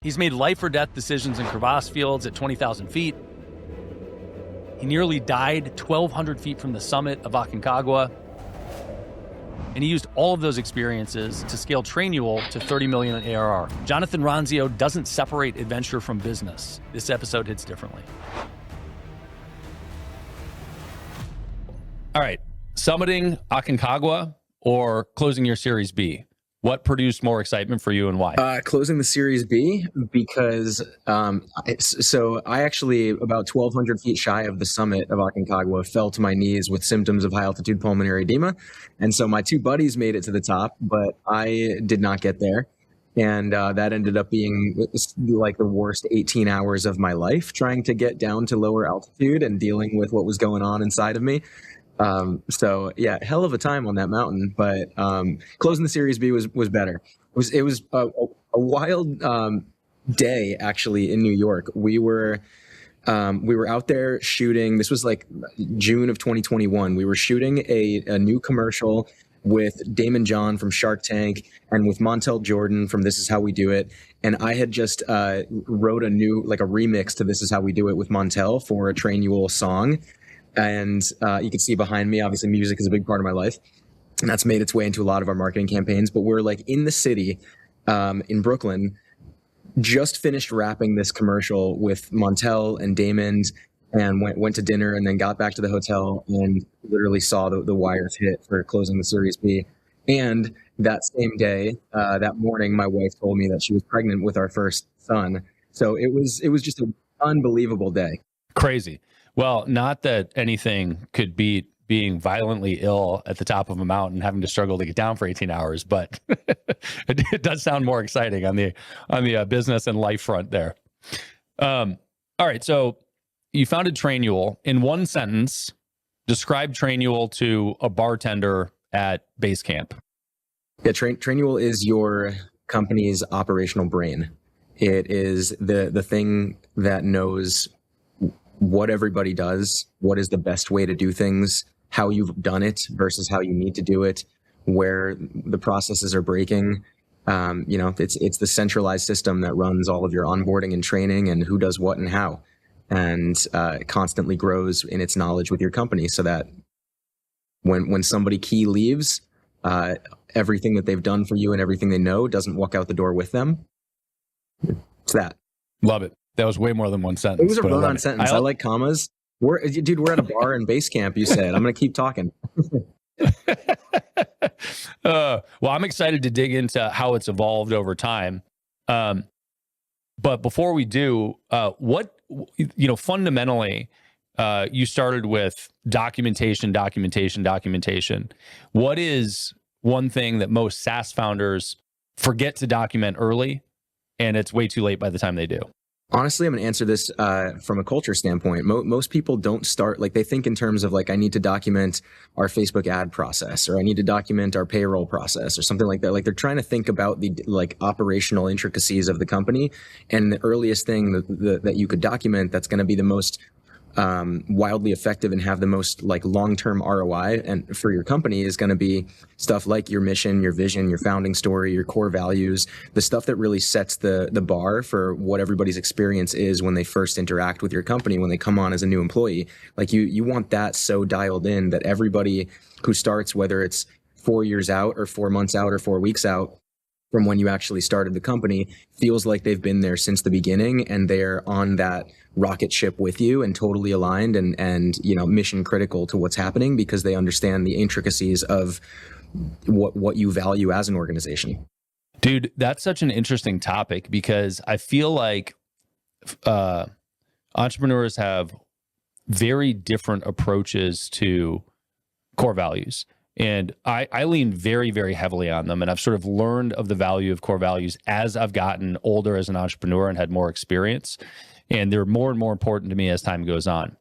He's made life or death decisions in crevasse fields at 20,000 feet. He nearly died 1,200 feet from the summit of Aconcagua. And he used all of those experiences to scale Trainual to 30 million in ARR. Jonathan Ronzio doesn't separate adventure from business. This episode hits differently. All right, summiting Aconcagua or closing your Series B? What produced more excitement for you and why? Closing the Series B because so I actually, about 1,200 feet shy of the summit of Aconcagua, fell to my knees with symptoms of high altitude pulmonary edema. And so my two buddies made it to the top, but I did not get there. And that ended up being like the worst 18 hours of my life, trying to get down to lower altitude and dealing with what was going on inside of me. So yeah, hell of a time on that mountain, but closing the Series B was better. It was a wild day actually in New York. We were out there shooting. This was like June of 2021. We were shooting a new commercial with Daymond John from Shark Tank and with Montel Jordan from This Is How We Do It. And I had just wrote a new, like a remix to This Is How We Do It with Montel for a Trainual song. And you can see behind me, obviously music is a big part of my life. And that's made its way into a lot of our marketing campaigns. But we're like in the city in Brooklyn, just finished wrapping this commercial with Montel and Daymond, and went to dinner and then got back to the hotel and literally saw the wires hit for closing the Series B. And that same day, that morning, my wife told me that she was pregnant with our first son. So it was just an unbelievable day. Crazy. Well, not that anything could beat being violently ill at the top of a mountain, having to struggle to get down for 18 hours, but it does sound more exciting on the business and life front there. All right, so you founded Trainual. In one sentence, describe Trainual to a bartender at base camp. Yeah, Trainual is your company's operational brain. It is the thing that knows what everybody does, what is the best way to do things, how you've done it versus how you need to do it, where the processes are breaking. It's the centralized system that runs all of your onboarding and training and who does what and how, and constantly grows in its knowledge with your company so that when somebody key leaves, everything that they've done for you and everything they know doesn't walk out the door with them. It's that. Love it. That was way more than one sentence. It was a run-on sentence. I like commas. We're at a bar in base camp, you said. I'm going to keep talking. Well, I'm excited to dig into how it's evolved over time. But before we do, fundamentally, you started with documentation. What is one thing that most SaaS founders forget to document early, and it's way too late by the time they do? Honestly, I'm going to answer this from a culture standpoint. Most people don't start, like they think in terms of like, I need to document our Facebook ad process, or I need to document our payroll process or something like that. Like they're trying to think about the like operational intricacies of the company. And the earliest thing that you could document that's going to be the most wildly effective and have the most like long-term ROI and for your company is going to be stuff like your mission, your vision, your founding story, your core values, the stuff that really sets the bar for what everybody's experience is when they first interact with your company, when they come on as a new employee. Like you want that so dialed in that everybody who starts, whether it's 4 years out or 4 months out or 4 weeks out from when you actually started the company, feels like they've been there since the beginning and they're on that rocket ship with you and totally aligned and mission critical to what's happening because they understand the intricacies of what you value as an organization. Dude, that's such an interesting topic because I feel like entrepreneurs have very different approaches to core values. And I lean very, very heavily on them. And I've sort of learned of the value of core values as I've gotten older as an entrepreneur and had more experience. And they're more and more important to me as time goes on.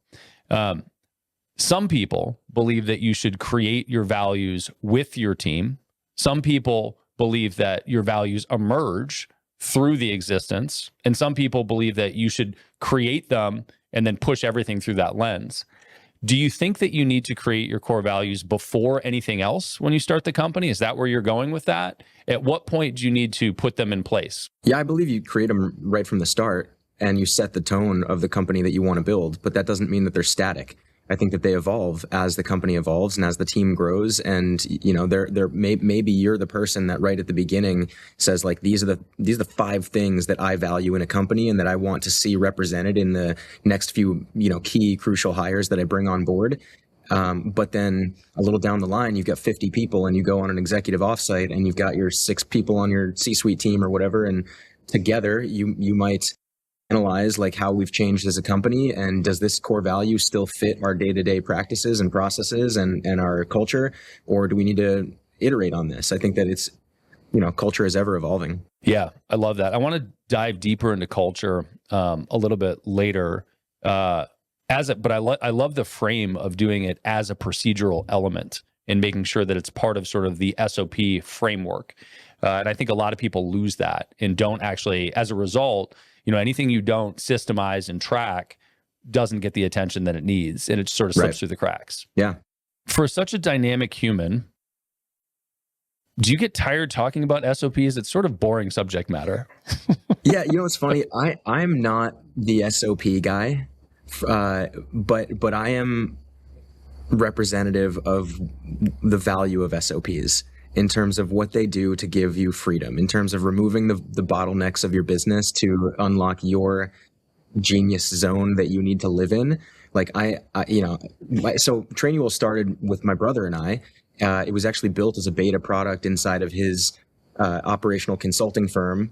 Some people believe that you should create your values with your team. Some people believe that your values emerge through the existence. And some people believe that you should create them and then push everything through that lens. Do you think that you need to create your core values before anything else when you start the company? Is that where you're going with that? At what point do you need to put them in place? Yeah, I believe you create them right from the start and you set the tone of the company that you want to build, but that doesn't mean that they're static. I think that they evolve as the company evolves and as the team grows. And, you know, maybe you're the person that right at the beginning says, like, these are the 5 things that I value in a company and that I want to see represented in the next few, you know, key crucial hires that I bring on board. But then a little down the line, you've got 50 people and you go on an executive offsite and you've got your 6 people on your C-suite team or whatever. And together you might analyze like how we've changed as a company, and does this core value still fit our day-to-day practices and processes and our culture, or do we need to iterate on this? I think that it's, you know, culture is ever evolving. Yeah, I love that. I want to dive deeper into culture a little bit later. But I love the frame of doing it as a procedural element and making sure that it's part of sort of the SOP framework. And I think a lot of people lose that and don't actually, as a result, you know, anything you don't systemize and track doesn't get the attention that it needs, and it sort of slips through the cracks. Yeah. For such a dynamic human, do you get tired talking about SOPs? It's sort of boring subject matter. Yeah, you know, it's funny. I'm not the SOP guy, but I am representative of the value of SOPs in terms of what they do to give you freedom, in terms of removing the bottlenecks of your business to unlock your genius zone that you need to live in. Like so Trainual started with my brother and I. It was actually built as a beta product inside of his operational consulting firm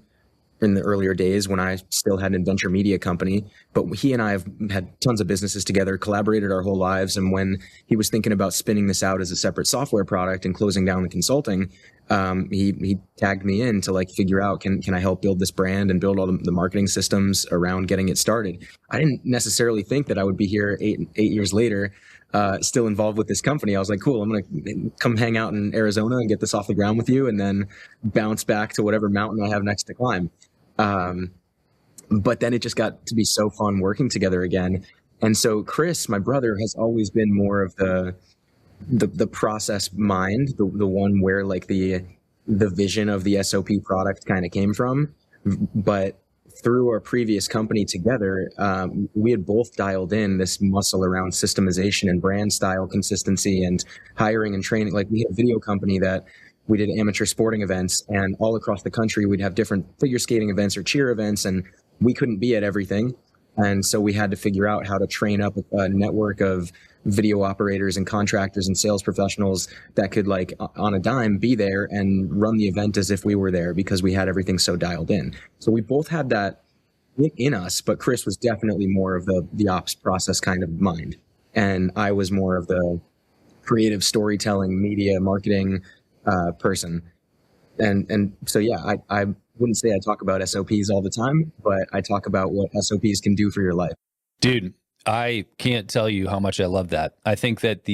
in the earlier days when I still had an adventure media company. But he and I have had tons of businesses together, collaborated our whole lives. And when he was thinking about spinning this out as a separate software product and closing down the consulting, he tagged me in to like figure out, can I help build this brand and build all the marketing systems around getting it started? I didn't necessarily think that I would be here eight years later, still involved with this company. I was like, cool, I'm going to come hang out in Arizona and get this off the ground with you and then bounce back to whatever mountain I have next to climb. But then it just got to be so fun working together again. And so Chris, my brother, has always been more of the process mind, the one where like the vision of the SOP product kind of came from. But through our previous company together, we had both dialed in this muscle around systemization and brand style consistency and hiring and training. Like, we had a video company that we did amateur sporting events, and all across the country, we'd have different figure skating events or cheer events, and we couldn't be at everything. And so we had to figure out how to train up a network of video operators and contractors and sales professionals that could, like, on a dime, be there and run the event as if we were there, because we had everything so dialed in. So we both had that in us, but Chris was definitely more of the ops process kind of mind. And I was more of the creative storytelling, media, marketing person. And so, yeah, I wouldn't say I talk about SOPs all the time, but I talk about what SOPs can do for your life. Dude, I can't tell you how much I love that. I think that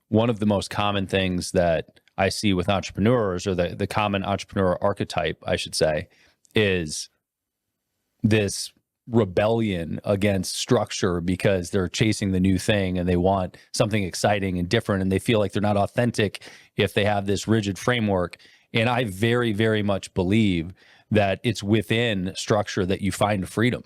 one of the most common things that I see with entrepreneurs, or the common entrepreneur archetype, I should say, is this rebellion against structure because they're chasing the new thing and they want something exciting and different, and they feel like they're not authentic if they have this rigid framework. And I very, very much believe that it's within structure that you find freedom.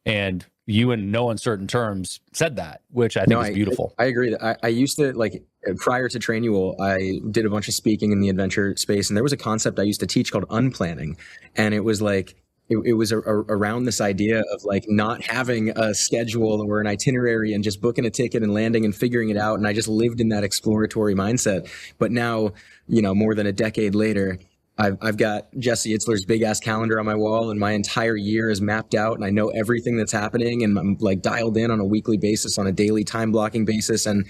And you, in no uncertain terms, said that, which I think is beautiful. I agree. That I used to, like, prior to Trainual, I did a bunch of speaking in the adventure space, and there was a concept I used to teach called unplanning. And it was like, it was around this idea of like not having a schedule or an itinerary and just booking a ticket and landing and figuring it out. And I just lived in that exploratory mindset. But now, you know, more than a decade later, I've got Jesse Itzler's big ass calendar on my wall, and my entire year is mapped out, and I know everything that's happening, and I'm like dialed in on a weekly basis, on a daily time blocking basis. And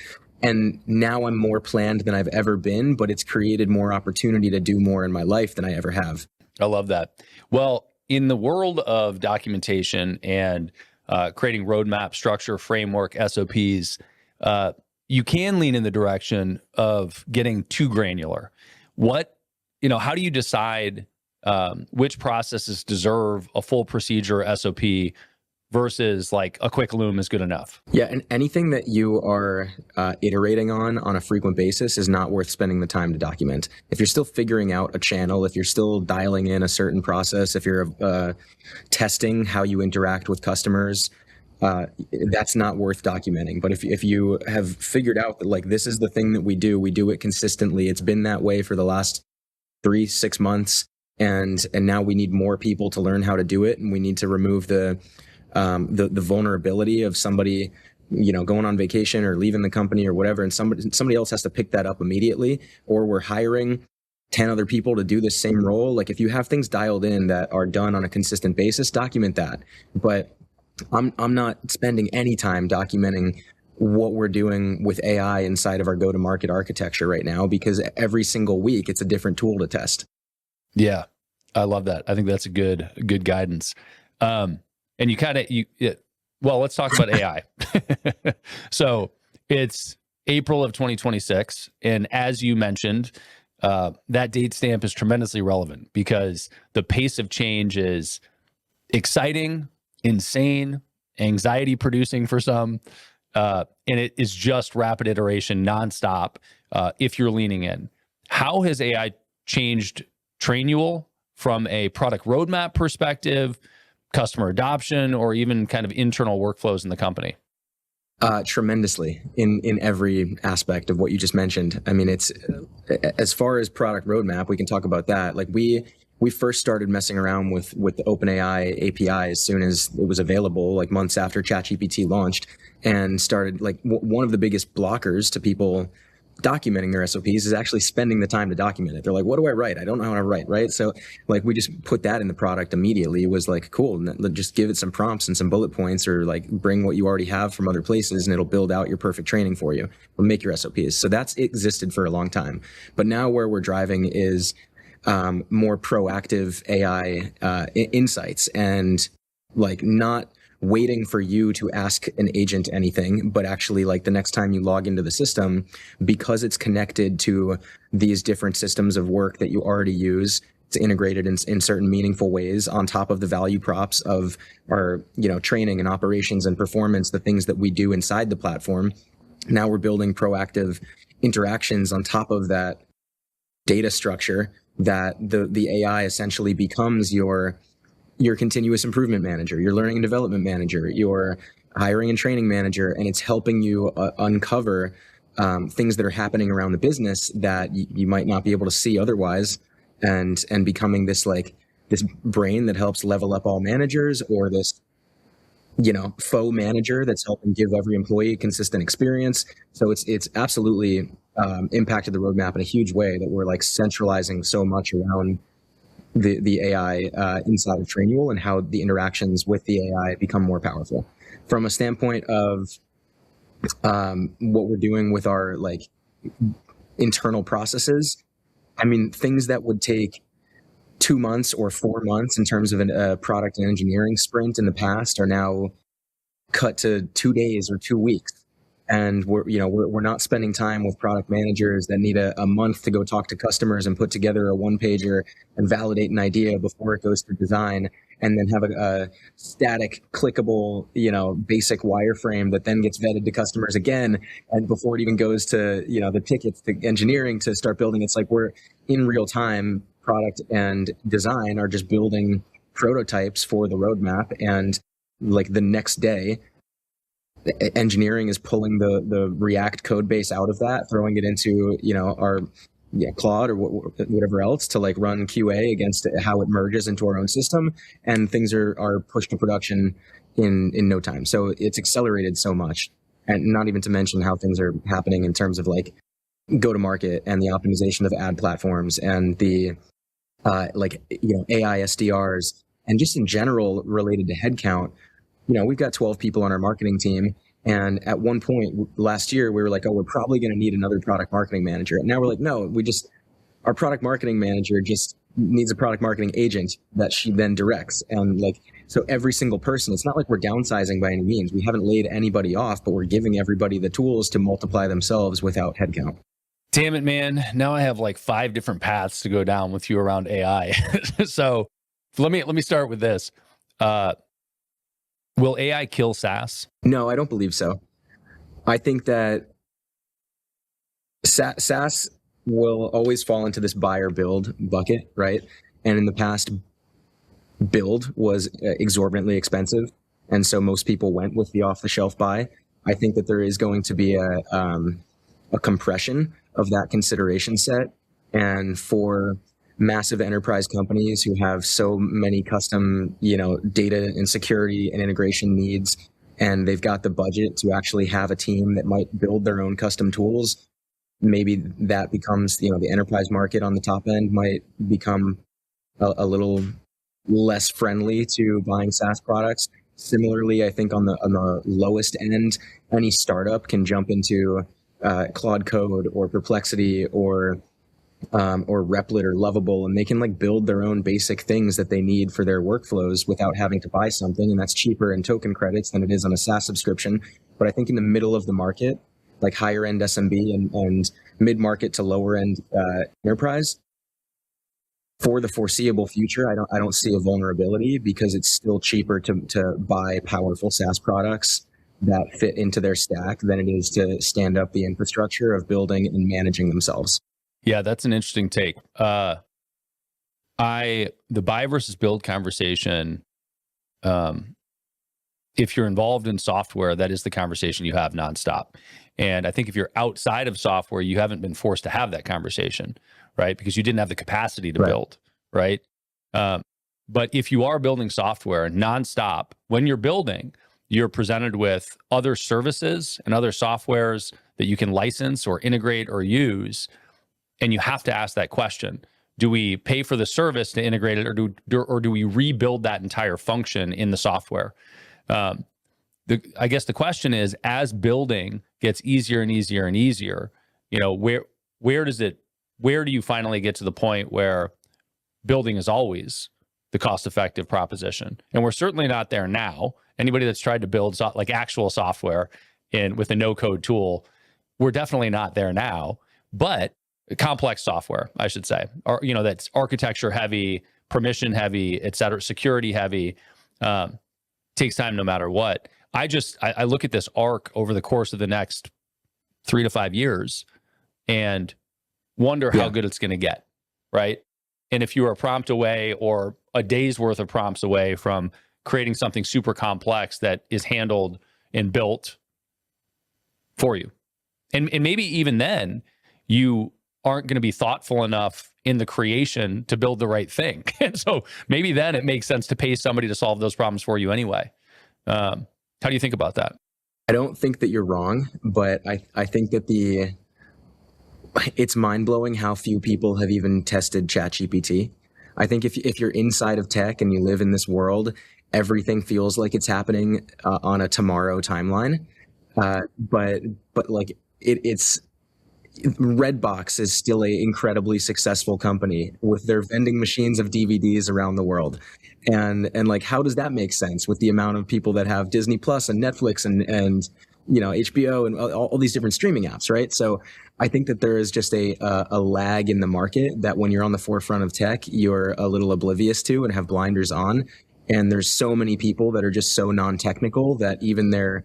now I'm more planned than I've ever been, but it's created more opportunity to do more in my life than I ever have. I love that. Well, in the world of documentation and creating roadmap, structure, framework, SOPs, you can lean in the direction of getting too granular. How do you decide which processes deserve a full procedure SOP versus like a quick loom is good enough. Yeah, and anything that you are iterating on a frequent basis is not worth spending the time to document. If you're still figuring out a channel, if you're still dialing in a certain process, if you're testing how you interact with customers, that's not worth documenting. But if you have figured out that like this is the thing that we do it consistently, it's been that way for the last 3-6 months, and now we need more people to learn how to do it, and we need to remove the vulnerability of somebody, going on vacation or leaving the company or whatever, and somebody else has to pick that up immediately, or we're hiring 10 other people to do the same role. Like if you have things dialed in that are done on a consistent basis, document that. But I'm not spending any time documenting what we're doing with AI inside of our go-to-market architecture right now, because every single week it's a different tool to test. Yeah, I love that. I think that's a good guidance. And well, let's talk about AI. So it's April of 2026. And as you mentioned, that date stamp is tremendously relevant because the pace of change is exciting, insane, anxiety producing for some. And it is just rapid iteration nonstop if you're leaning in. How has AI changed Trainual from a product roadmap perspective, customer adoption, or even kind of internal workflows in the company? Tremendously in every aspect of what you just mentioned. I mean, it's as far as product roadmap, we can talk about that. Like we first started messing around with the OpenAI API as soon as it was available, like months after ChatGPT launched, and started like one of the biggest blockers to people documenting their SOPs is actually spending the time to document it. They're like, what do I write? I don't know how to write, right? So like we just put that in the product immediately. It was like, cool, just give it some prompts and some bullet points, or like bring what you already have from other places and it'll build out your perfect training for you. It'll make your SOPs. So that's existed for a long time. But now where we're driving is more proactive AI insights, and like not waiting for you to ask an agent anything, but actually like the next time you log into the system, because it's connected to these different systems of work that you already use, it's integrated in certain meaningful ways on top of the value props of our, training and operations and performance, the things that we do inside the platform. Now we're building proactive interactions on top of that data structure, that the AI essentially becomes your continuous improvement manager, your learning and development manager, your hiring and training manager, and it's helping you uncover things that are happening around the business that you might not be able to see otherwise, and becoming this brain that helps level up all managers, or this faux manager that's helping give every employee a consistent experience. So it's absolutely impacted the roadmap in a huge way, that we're like centralizing so much around the AI inside of Trainual, and how the interactions with the AI become more powerful. From a standpoint of what we're doing with our like internal processes, I mean, things that would take 2 months or 4 months in terms of a product and engineering sprint in the past are now cut to 2 days or 2 weeks. And we're not spending time with product managers that need a month to go talk to customers and put together a one-pager and validate an idea before it goes to design, and then have a static, clickable, basic wireframe that then gets vetted to customers again, and before it even goes to the tickets to engineering to start building. It's like we're in real time. Product and design are just building prototypes for the roadmap, and like the next day, engineering is pulling the React code base out of that, throwing it into our Claude or whatever else to like run QA against how it merges into our own system, and things are pushed to production in no time. So it's accelerated so much, and not even to mention how things are happening in terms of like go to market and the optimization of ad platforms and the AI SDRs, and just in general related to headcount. We've got 12 people on our marketing team. And at one point last year, we were like, oh, we're probably going to need another product marketing manager. And now we're like, no, our product marketing manager just needs a product marketing agent that she then directs. And like, so every single person, it's not like we're downsizing by any means. We haven't laid anybody off, but we're giving everybody the tools to multiply themselves without headcount. Damn it, man. Now I have like 5 different paths to go down with you around AI. So let me start with this. Will AI kill SaaS? No, I don't believe so. I think that SaaS will always fall into this buy or build bucket, right? And in the past, build was exorbitantly expensive, and so most people went with the off-the-shelf buy. I think that there is going to be a compression of that consideration set, and for massive enterprise companies who have so many custom, data and security and integration needs, and they've got the budget to actually have a team that might build their own custom tools, maybe that becomes, the enterprise market on the top end might become a little less friendly to buying SaaS products. Similarly, I think on the lowest end, any startup can jump into Claude Code or Perplexity or Replit or Lovable, and they can build their own basic things that they need for their workflows without having to buy something, and that's cheaper in token credits than it is on a SaaS subscription. But I think in the middle of the market, like higher end SMB and mid-market to lower end enterprise, for the foreseeable future, I don't see a vulnerability, because it's still cheaper to buy powerful SaaS products that fit into their stack than it is to stand up the infrastructure of building and managing themselves. Yeah, that's an interesting take. The buy versus build conversation, if you're involved in software, that is the conversation you have nonstop. And I think if you're outside of software, you haven't been forced to have that conversation, right? Because you didn't have the capacity to build, right? But if you are building software nonstop, when you're building, you're presented with other services and other softwares that you can license or integrate or use. And you have to ask that question. Do we pay for the service to integrate it, or do we rebuild that entire function in the software? I guess the question is, as building gets easier and easier and easier, where do you finally get to the point where building is always the cost-effective proposition? And we're certainly not there now. Anybody that's tried to build actual software with a no-code tool, we're definitely not there now. But complex software, I should say, or that's architecture heavy, permission heavy, et cetera, security heavy, takes time no matter what. I look at this arc over the course of the next 3 to 5 years and wonder how good it's going to get, right? And if you are a prompt away or a day's worth of prompts away from creating something super complex that is handled and built for you. And maybe even then, you aren't going to be thoughtful enough in the creation to build the right thing. And so maybe then it makes sense to pay somebody to solve those problems for you anyway. How do you think about that? I don't think that you're wrong, but I think that it's mind-blowing how few people have even tested ChatGPT. I think if you're inside of tech and you live in this world, everything feels like it's happening on a tomorrow timeline. But it's Redbox is still an incredibly successful company with their vending machines of DVDs around the world. And how does that make sense with the amount of people that have Disney Plus and Netflix and HBO and all these different streaming apps, right? So I think that there is just a lag in the market that when you're on the forefront of tech, you're a little oblivious to and have blinders on. And there's so many people that are just so non-technical that even their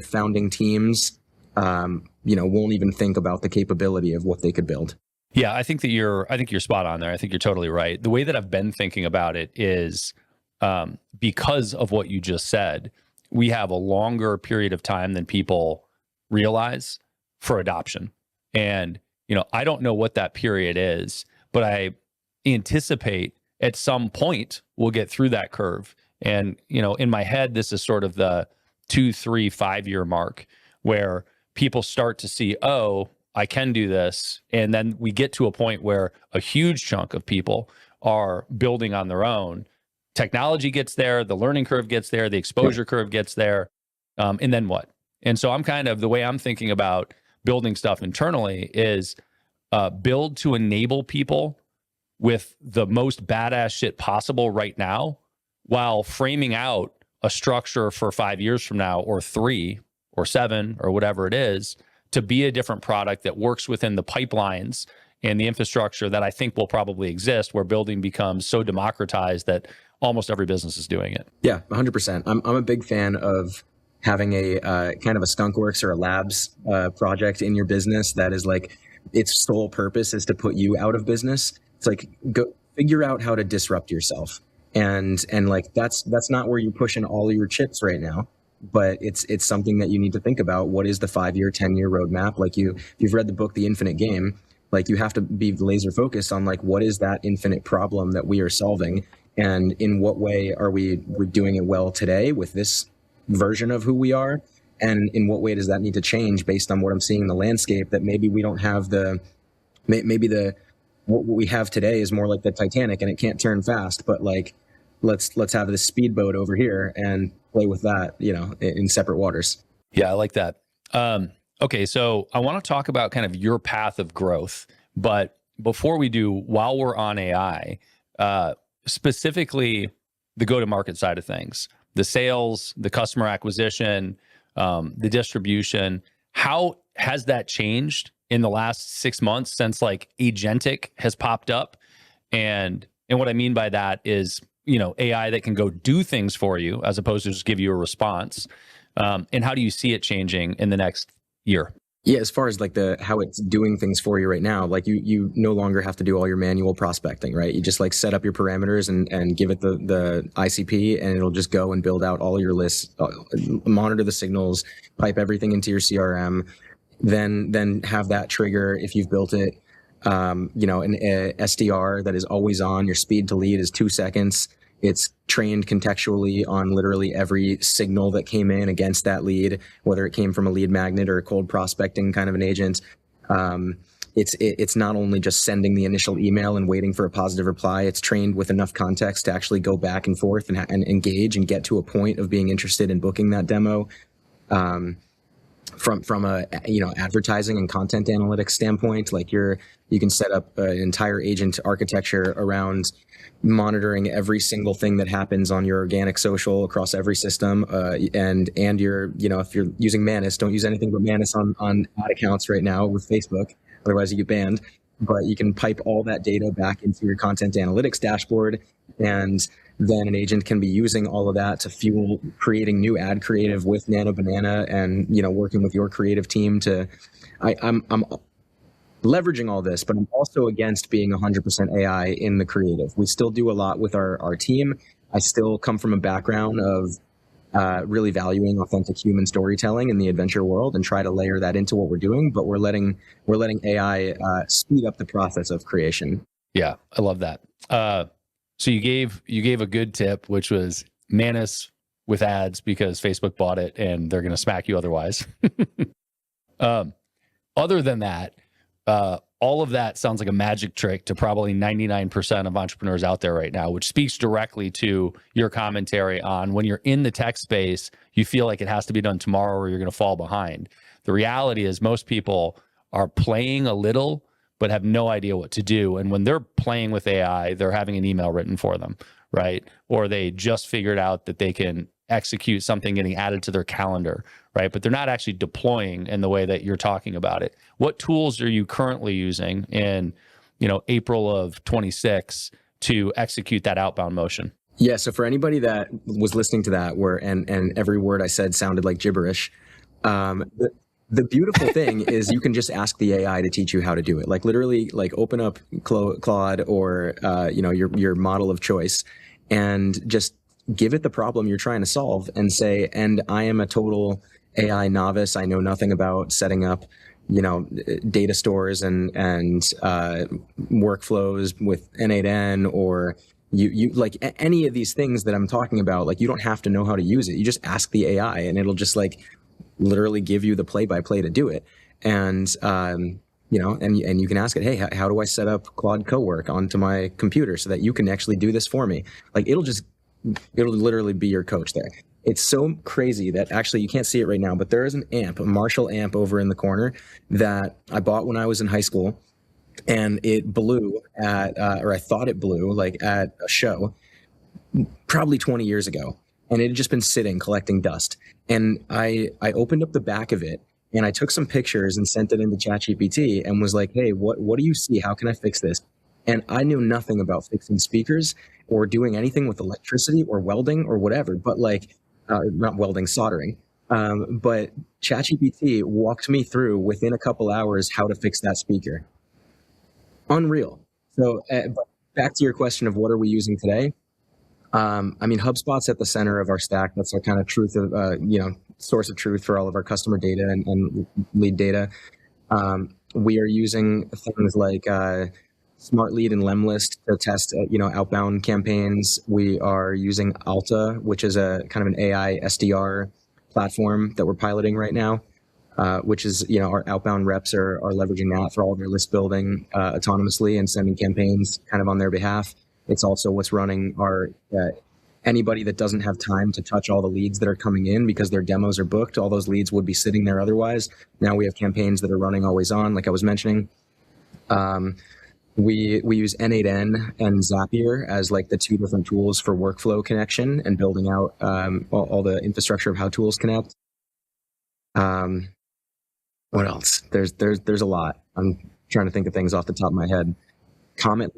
founding teams, won't even think about the capability of what they could build. Yeah, I think you're spot on there. I think you're totally right. The way that I've been thinking about it is because of what you just said, we have a longer period of time than people realize for adoption. And, I don't know what that period is, but I anticipate at some point we'll get through that curve. And, in my head, this is sort of the 2, 3, 5 year mark where people start to see, oh, I can do this. And then we get to a point where a huge chunk of people are building on their own. Technology gets there, the learning curve gets there, the exposure curve gets there. And then what? And so the way I'm thinking about building stuff internally is build to enable people with the most badass shit possible right now, while framing out a structure for 5 years from now, or 3 or 7 or whatever it is, to be a different product that works within the pipelines and the infrastructure that I think will probably exist, where building becomes so democratized that almost every business is doing it. Yeah, 100%. I'm a big fan of having a kind of a skunkworks or a labs project in your business that is like its sole purpose is to put you out of business. It's like, go figure out how to disrupt yourself. And like that's not where you're pushing all your chips right now, but it's something that you need to think about. What is the 5-year, 10-year roadmap? Like if you've read the book The Infinite Game, like you have to be laser focused on like what is that infinite problem that we are solving, and in what way are we're doing it well today with this version of who we are, and in what way does that need to change based on what I'm seeing in the landscape, that maybe we don't have what we have today is more like the Titanic and it can't turn fast, but like let's have this speedboat over here and play with that, in separate waters. Yeah, I like that. Okay, so I want to talk about kind of your path of growth, but before we do, while we're on AI, specifically the go-to-market side of things, the sales, the customer acquisition, the distribution, how has that changed in the last 6 months since like Agentic has popped up? And what I mean by that is, AI that can go do things for you as opposed to just give you a response. And how do you see it changing in the next year? Yeah, as far as like how it's doing things for you right now, like you no longer have to do all your manual prospecting, right? You just like set up your parameters and give it the ICP, and it'll just go and build out all your lists, monitor the signals, pipe everything into your CRM, then have that trigger if you've built it. An SDR that is always on. Your speed to lead is 2 seconds. It's trained contextually on literally every signal that came in against that lead, whether it came from a lead magnet or a cold prospecting kind of an agent. It's not only just sending the initial email and waiting for a positive reply. It's trained with enough context to actually go back and forth and engage and get to a point of being interested in booking that demo. From a advertising and content analytics standpoint, like you can set up an entire agent architecture around monitoring every single thing that happens on your organic social across every system, and your if you're using Manus, don't use anything but Manus on ad accounts right now with Facebook, otherwise you get banned. But you can pipe all that data back into your content analytics dashboard, and then an agent can be using all of that to fuel creating new ad creative with Nano Banana, and working with your creative team to. I'm leveraging all this, but I'm also against being 100% AI in the creative. We still do a lot with our team. I still come from a background of really valuing authentic human storytelling in the adventure world and try to layer that into what we're doing. But we're letting AI speed up the process of creation. Yeah, I love that. So you gave a good tip, which was Manus with ads because Facebook bought it and they're going to smack you otherwise. Other than that, all of that sounds like a magic trick to probably 99% of entrepreneurs out there right now, which speaks directly to your commentary on when you're in the tech space, you feel like it has to be done tomorrow or you're going to fall behind. The reality is most people are playing a little, but have no idea what to do. And when they're playing with AI, they're having an email written for them, right? Or they just figured out that they can execute something getting added to their calendar, right? But they're not actually deploying in the way that you're talking about it. What tools are you currently using in, April of 26 to execute that outbound motion? Yeah. So for anybody that was listening to that and every word I said sounded like gibberish, the beautiful thing is you can just ask the AI to teach you how to do it. Like literally, like open up Claude or your model of choice, and just give it the problem you're trying to solve, and say, and I am a total AI novice. I know nothing about setting up, data stores and workflows with N8N, or you like any of these things that I'm talking about. Like you don't have to know how to use it. You just ask the AI, and it'll just like literally give you the play-by-play to do it. And and you can ask it, hey, how do I set up Claude Cowork onto my computer so that you can actually do this for me? Like it'll literally be your coach there. It's so crazy that actually you can't see it right now, but there is an amp, a Marshall amp over in the corner that I bought when I was in high school, and it blew or I thought it blew like at a show probably 20 years ago. And it had just been sitting collecting dust. And I opened up the back of it and I took some pictures and sent it into ChatGPT and was like, hey, what do you see? How can I fix this? And I knew nothing about fixing speakers or doing anything with electricity or welding or whatever, but like, not welding, soldering. But ChatGPT walked me through within a couple hours how to fix that speaker. Unreal. So but back to your question of what are we using today? I mean, HubSpot's at the center of our stack. That's our kind of truth of, source of truth for all of our customer data and lead data. We are using things like Smart Lead and Lemlist to test, outbound campaigns. We are using Alta, which is a kind of an AI SDR platform that we're piloting right now, which is, our outbound reps are leveraging that for all of their list building autonomously and sending campaigns kind of on their behalf. It's also what's running our anybody that doesn't have time to touch all the leads that are coming in because their demos are booked. All those leads would be sitting there otherwise. Now we have campaigns that are running always on, like I was mentioning. We use N8N and Zapier as like the two different tools for workflow connection and building out all the infrastructure of how tools connect. What else? There's a lot. I'm trying to think of things off the top of my head. Comment.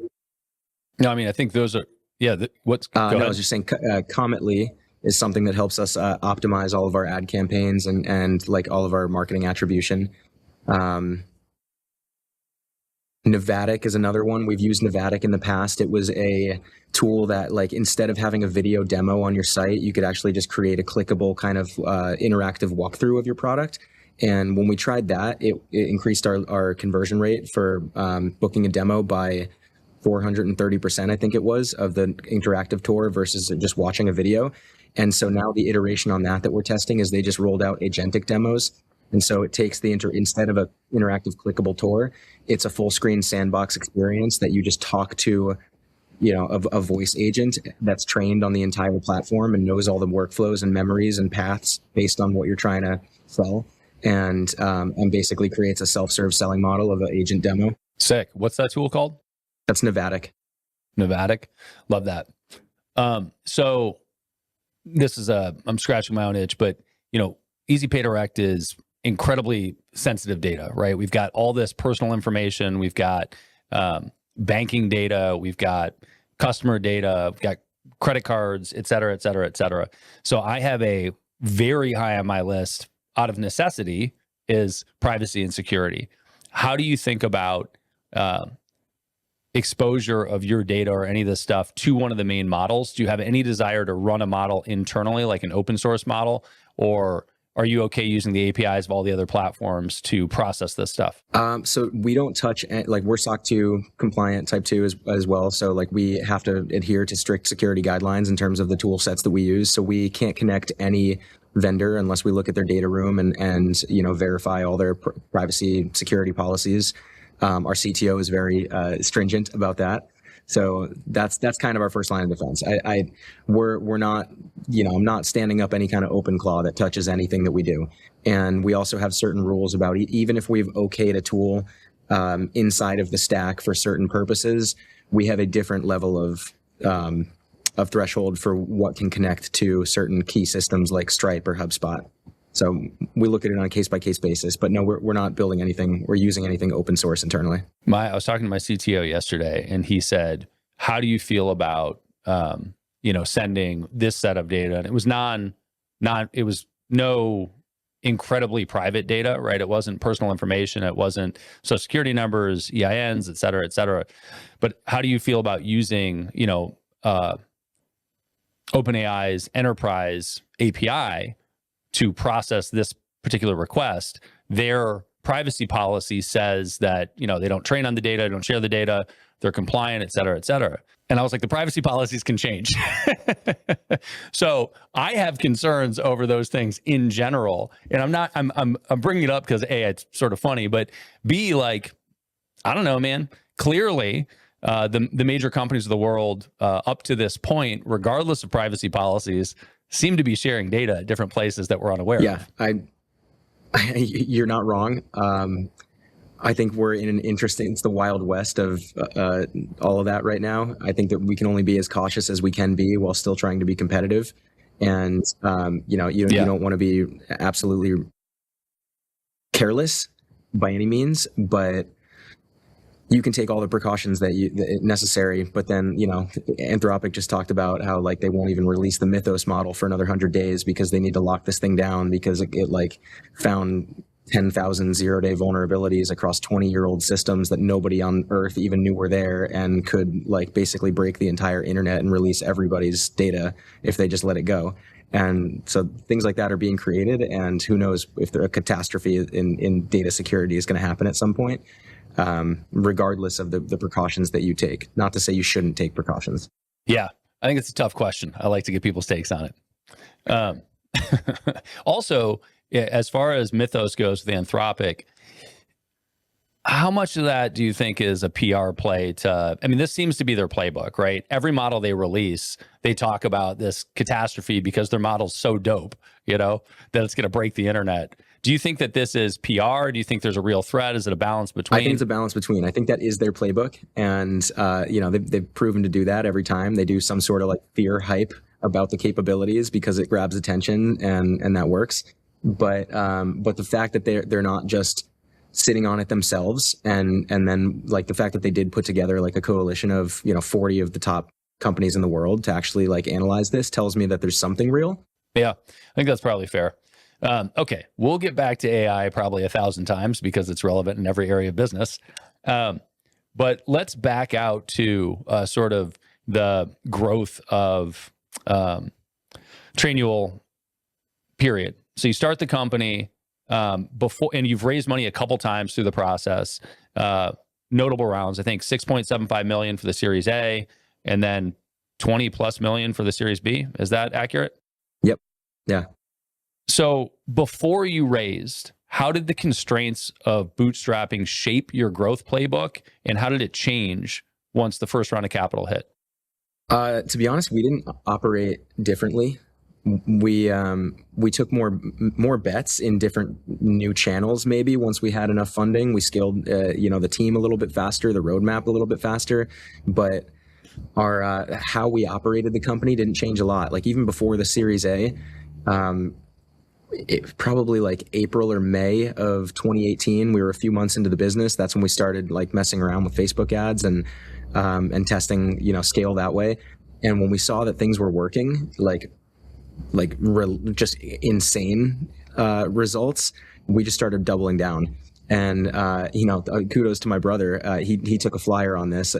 No, I mean, I think those are, yeah. I was just saying Cometly is something that helps us optimize all of our ad campaigns and like all of our marketing attribution. Novatic is another one. We've used Novatic in the past. It was a tool that, like, instead of having a video demo on your site, you could actually just create a clickable kind of interactive walkthrough of your product. And when we tried that, it increased our conversion rate for booking a demo by 430%, I think it was, of the interactive tour versus just watching a video. And so now the iteration on that we're testing is they just rolled out Agentic demos. And so it takes instead of an interactive clickable tour, it's a full screen sandbox experience that you just talk to, a voice agent that's trained on the entire platform and knows all the workflows and memories and paths based on what you're trying to sell. And basically creates a self-serve selling model of an agent demo. Sick. What's that tool called? That's Novatic. Novatic. Love that. So this is I'm scratching my own itch, but Easy Pay Direct is incredibly sensitive data, right? We've got all this personal information. We've got banking data. We've got customer data. We've got credit cards, et cetera, et cetera, et cetera. So I have a very high on my list out of necessity is privacy and security. How do you think about exposure of your data or any of this stuff to one of the main models? Do you have any desire to run a model internally, like an open source model, or are you okay using the APIs of all the other platforms to process this stuff? So we don't touch, like, we're SOC 2 compliant, type 2 as well. So like we have to adhere to strict security guidelines in terms of the tool sets that we use. So we can't connect any vendor unless we look at their data room and verify all their privacy security policies. Our CTO is very stringent about that. So that's kind of our first line of defense. We're not, I'm not standing up any kind of open claw that touches anything that we do. And we also have certain rules about even if we've okayed a tool inside of the stack for certain purposes, we have a different level of threshold for what can connect to certain key systems like Stripe or HubSpot. So we look at it on a case-by-case basis, but no, we're not building anything. We're using anything open source internally. I was talking to my CTO yesterday, and he said, how do you feel about, sending this set of data? And it was it was no incredibly private data, right? It wasn't personal information. It wasn't social security numbers, EINs, et cetera, et cetera. But how do you feel about using, OpenAI's enterprise API to process this particular request? Their privacy policy says that, they don't train on the data, don't share the data, they're compliant, et cetera, et cetera. And I was like, the privacy policies can change. So I have concerns over those things in general. And I'm bringing it up because A, it's sort of funny, but B, like, I don't know, man, clearly the major companies of the world up to this point, regardless of privacy policies, seem to be sharing data at different places that we're unaware of. Yeah, you're not wrong. I think we're in it's the Wild West of all of that right now. I think that we can only be as cautious as we can be while still trying to be competitive. And, you don't want to be absolutely careless by any means, but you can take all the precautions that necessary, but then, Anthropic just talked about how like they won't even release the Mythos model for another 100 days because they need to lock this thing down because it like found 10,000 zero-day vulnerabilities across 20-year-old systems that nobody on Earth even knew were there and could like basically break the entire internet and release everybody's data if they just let it go. And so things like that are being created, and who knows if a catastrophe in data security is going to happen at some point. Regardless of the precautions that you take. Not to say you shouldn't take precautions. Yeah, I think it's a tough question. I like to get people's takes on it. Also, as far as Mythos goes with Anthropic, how much of that do you think is a PR play to, I mean, this seems to be their playbook, right? Every model they release, they talk about this catastrophe because their model's so dope, that it's going to break the internet. Do you think that this is PR? Do you think there's a real threat? Is it a balance between? I think it's a balance between. I think that is their playbook. And, they've proven to do that every time. They do some sort of like fear hype about the capabilities because it grabs attention and that works. But the fact that they're not just sitting on it themselves, and then like the fact that they did put together like a coalition of 40 of the top companies in the world to actually like analyze this tells me that there's something real. Yeah, I think that's probably fair. Okay, we'll get back to AI probably 1,000 times because it's relevant in every area of business. But let's back out to sort of the growth of Trainual, period. So you start the company before, and you've raised money a couple times through the process. Notable rounds, I think 6.75 million for the Series A, and then 20 plus million for the Series B. Is that accurate? Yep. Yeah. So before you raised, how did the constraints of bootstrapping shape your growth playbook, and how did it change once the first round of capital hit? To be honest, we didn't operate differently. We took more bets in different new channels. Maybe once we had enough funding, we scaled the team a little bit faster, the roadmap a little bit faster. But our how we operated the company didn't change a lot. Like even before the Series A, probably like April or May of 2018, we were a few months into the business. That's when we started like messing around with Facebook ads and testing scale that way. And when we saw that things were working, just insane results, we just started doubling down. And kudos to my brother. He took a flyer on this,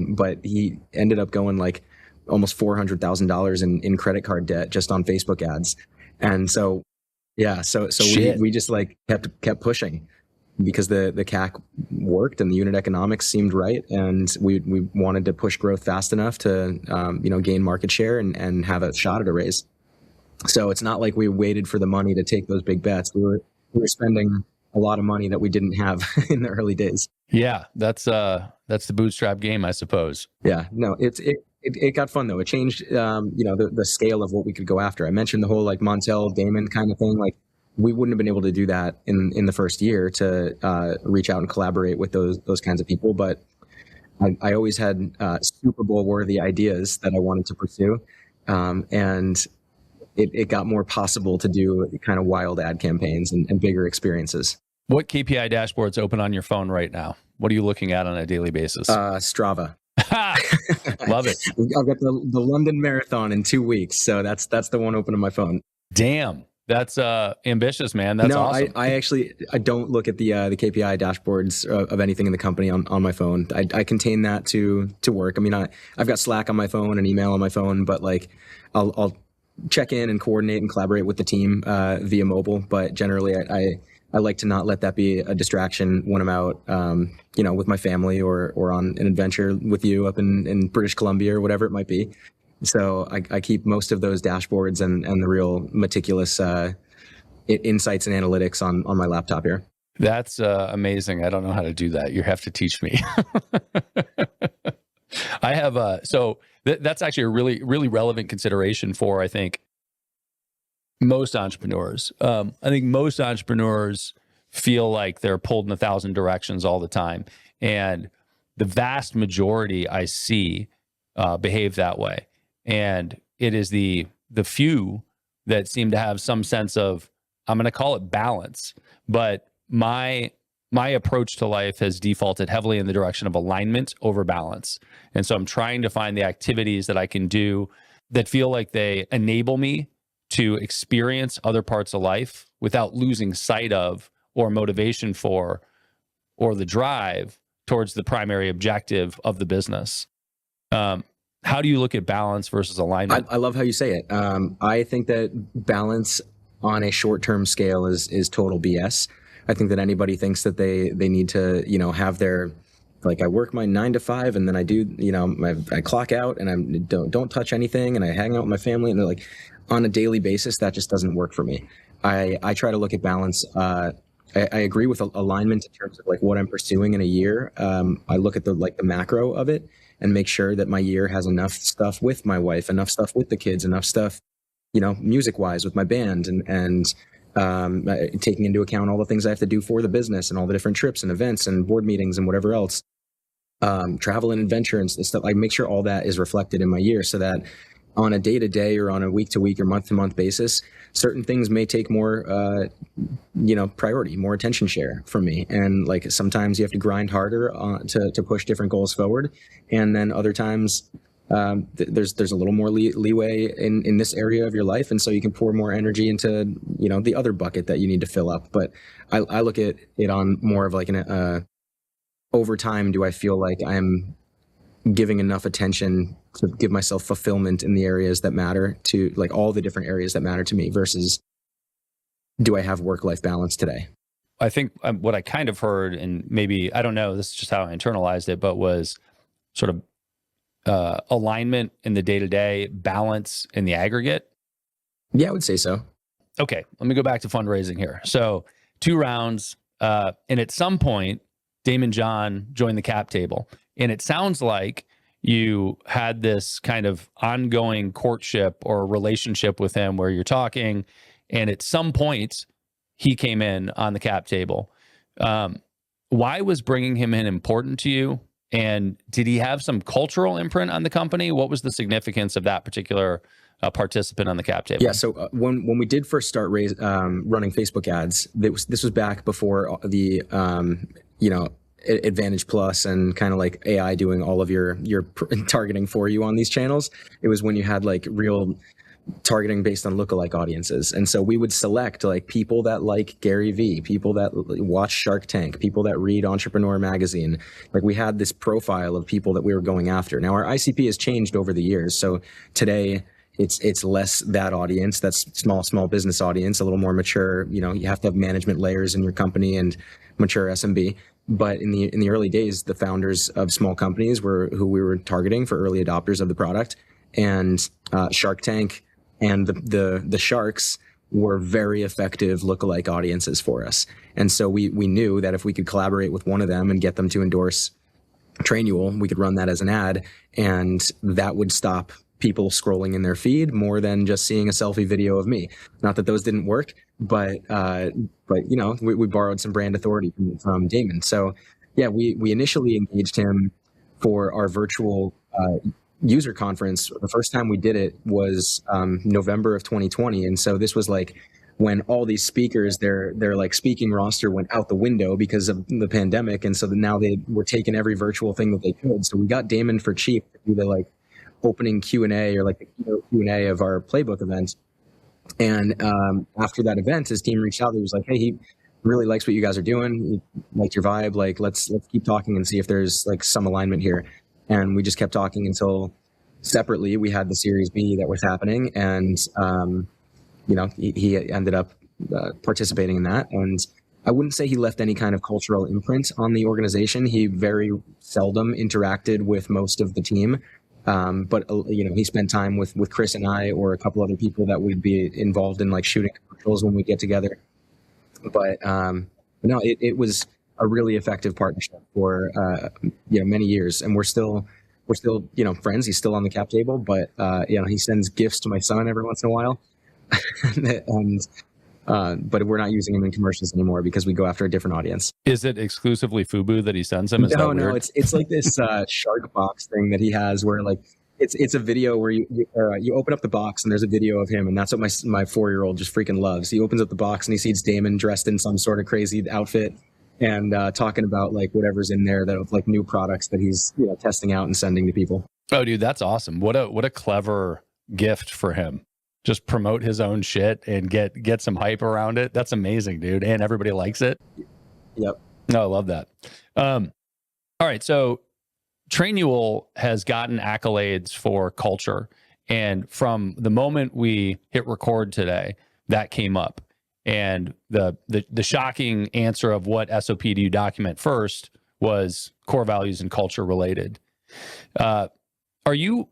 but he ended up going like almost $400,000 in credit card debt just on Facebook ads. And so we just like kept pushing because the CAC worked and the unit economics seemed right, and we wanted to push growth fast enough to gain market share and have a shot at a raise. So it's not like we waited for the money to take those big bets. We were spending a lot of money that we didn't have in the early days. Yeah, that's the bootstrap game, I suppose. Yeah, no, it got fun though. It changed, the scale of what we could go after. I mentioned the whole like Montel Daymond kind of thing. Like we wouldn't have been able to do that in the first year to reach out and collaborate with those kinds of people. But I always had Super Bowl worthy ideas that I wanted to pursue, and it got more possible to do kind of wild ad campaigns and bigger experiences. What KPI dashboard's open on your phone right now? What are you looking at on a daily basis? Strava. Love it. I've got the London Marathon in 2 weeks, so that's the one open on my phone. Damn, that's ambitious, man. That's awesome. I don't look at the KPI dashboards of anything in the company on my phone. I contain that to work. I mean, I've got Slack on my phone and email on my phone, but like I'll check in and coordinate and collaborate with the team via mobile. But generally, I like to not let that be a distraction when I'm out, with my family or on an adventure with you up in British Columbia or whatever it might be. So I keep most of those dashboards and the real meticulous insights and analytics on my laptop here. That's amazing. I don't know how to do that. You have to teach me. I have so that's actually a really, really relevant consideration for, I think, most entrepreneurs. I think most entrepreneurs feel like they're pulled in 1,000 directions all the time. And the vast majority I see behave that way. And it is the few that seem to have some sense of, I'm going to call it balance. But my my approach to life has defaulted heavily in the direction of alignment over balance. And so I'm trying to find the activities that I can do that feel like they enable me to experience other parts of life without losing sight of or motivation for or the drive towards the primary objective of the business. How do you look at balance versus alignment? I love how you say it. I think that balance on a short-term scale is total BS. I think that anybody thinks that they need to, have their, like, I work my 9 to 5 and then I do, I clock out and I don't touch anything and I hang out with my family, and they're like, on a daily basis, that just doesn't work for me. I try to look at balance. I agree with alignment in terms of like what I'm pursuing in a year. I look at the macro of it and make sure that my year has enough stuff with my wife, enough stuff with the kids, enough stuff, music wise with my band, and taking into account all the things I have to do for the business and all the different trips and events and board meetings and whatever else, travel and adventure and stuff. I make sure all that is reflected in my year, so that on a day-to-day or on a week-to-week or month-to-month basis, certain things may take more, priority, more attention share from me. And like sometimes you have to grind harder to push different goals forward, and then other times there's a little more leeway in this area of your life, and so you can pour more energy into the other bucket that you need to fill up. But I look at it on more of like over time, do I feel like I'm giving enough attention to give myself fulfillment in the areas that matter to, like, all the different areas that matter to me, versus do I have work-life balance today? I think what I kind of heard, and maybe, I don't know, this is just how I internalized it, but was sort of alignment in the day-to-day, balance in the aggregate. Yeah, I would say so. Okay, let me go back to fundraising here. So 2 rounds, and at some point, Daymond John joined the cap table. And it sounds like you had this kind of ongoing courtship or relationship with him where you're talking, and at some point he came in on the cap table. Why was bringing him in important to you? And did he have some cultural imprint on the company? What was the significance of that particular participant on the cap table? Yeah, so when we did first start running Facebook ads, this was back before the Advantage Plus and kind of like AI doing all of your targeting for you on these channels. It was when you had like real targeting based on lookalike audiences. And so we would select like people that like Gary Vee, people that watch Shark Tank, people that read Entrepreneur Magazine. Like, we had this profile of people that we were going after. Now our ICP has changed over the years. So today it's less that audience, that's small business audience, a little more mature. You have to have management layers in your company and mature SMB. But in the early days, the founders of small companies were who we were targeting for early adopters of the product. And Shark Tank and the sharks were very effective lookalike audiences for us. And so we knew that if we could collaborate with one of them and get them to endorse Trainual, we could run that as an ad, and that would stop people scrolling in their feed more than just seeing a selfie video of me. Not that those didn't work, but we borrowed some brand authority from Daymond. So yeah, we initially engaged him for our virtual user conference. The first time we did it was November of 2020, and so this was like when all these speakers, their like speaking roster went out the window because of the pandemic, and so now they were taking every virtual thing that they could. So we got Daymond for cheap to do the like opening Q&A or like the keynote Q&A of our Playbook event. And after that event, his team reached out. He was like, "Hey, he really likes what you guys are doing. He liked your vibe. Like, let's keep talking and see if there's like some alignment here." And we just kept talking until separately we had the Series B that was happening, and he ended up participating in that. And I wouldn't say he left any kind of cultural imprint on the organization. He very seldom interacted with most of the team. But he spent time with Chris and I, or a couple other people that would be involved in like shooting commercials when we get together. But no, it was a really effective partnership for many years, and we're still friends. He's still on the cap table, but he sends gifts to my son every once in a while, but we're not using him in commercials anymore because we go after a different audience. Is it exclusively FUBU that he sends him? No, it's like this shark box thing that he has where like it's a video where you open up the box and there's a video of him, and that's what my 4-year-old just freaking loves. He opens up the box and he sees Daymond dressed in some sort of crazy outfit, and talking about like whatever's in there, that of like new products that he's testing out and sending to people. Oh, dude, that's awesome. What a clever gift for him. Just promote his own shit and get some hype around it. That's amazing, dude. And everybody likes it. Yep. No, I love that. All right. So Trainual has gotten accolades for culture. And from the moment we hit record today, that came up. And the shocking answer of what SOP do you document first was core values and culture related. Are you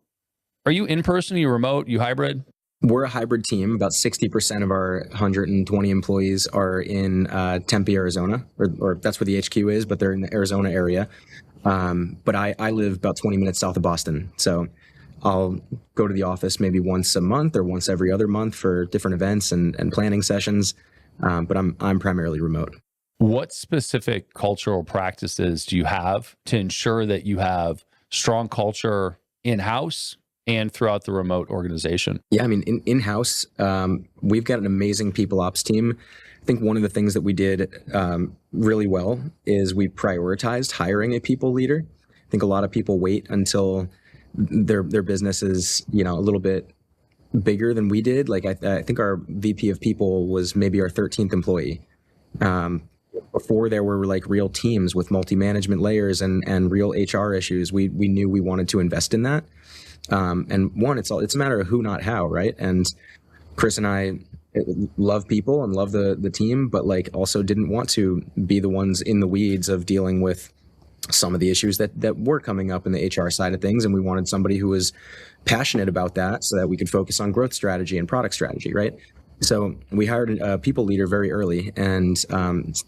in person? Are you remote? You hybrid? We're a hybrid team. About 60% of our 120 employees are in Tempe, Arizona, or that's where the HQ is, but they're in the Arizona area. But I live about 20 minutes south of Boston. So I'll go to the office maybe once a month or once every other month for different events and planning sessions. But I'm primarily remote. What specific cultural practices do you have to ensure that you have strong culture in-house and throughout the remote organization? Yeah, I mean, in-house, we've got an amazing people ops team. I think one of the things that we did really well is we prioritized hiring a people leader. I think a lot of people wait until their business is, a little bit bigger than we did. Like I think our VP of people was maybe our 13th employee. Before there were like real teams with multi-management layers and real HR issues, we knew we wanted to invest in that. And one, it's a matter of who, not how, right? And Chris and I love people and love the team, but like also didn't want to be the ones in the weeds of dealing with some of the issues that were coming up in the HR side of things. And we wanted somebody who was passionate about that so that we could focus on growth strategy and product strategy, right? So we hired a people leader very early, and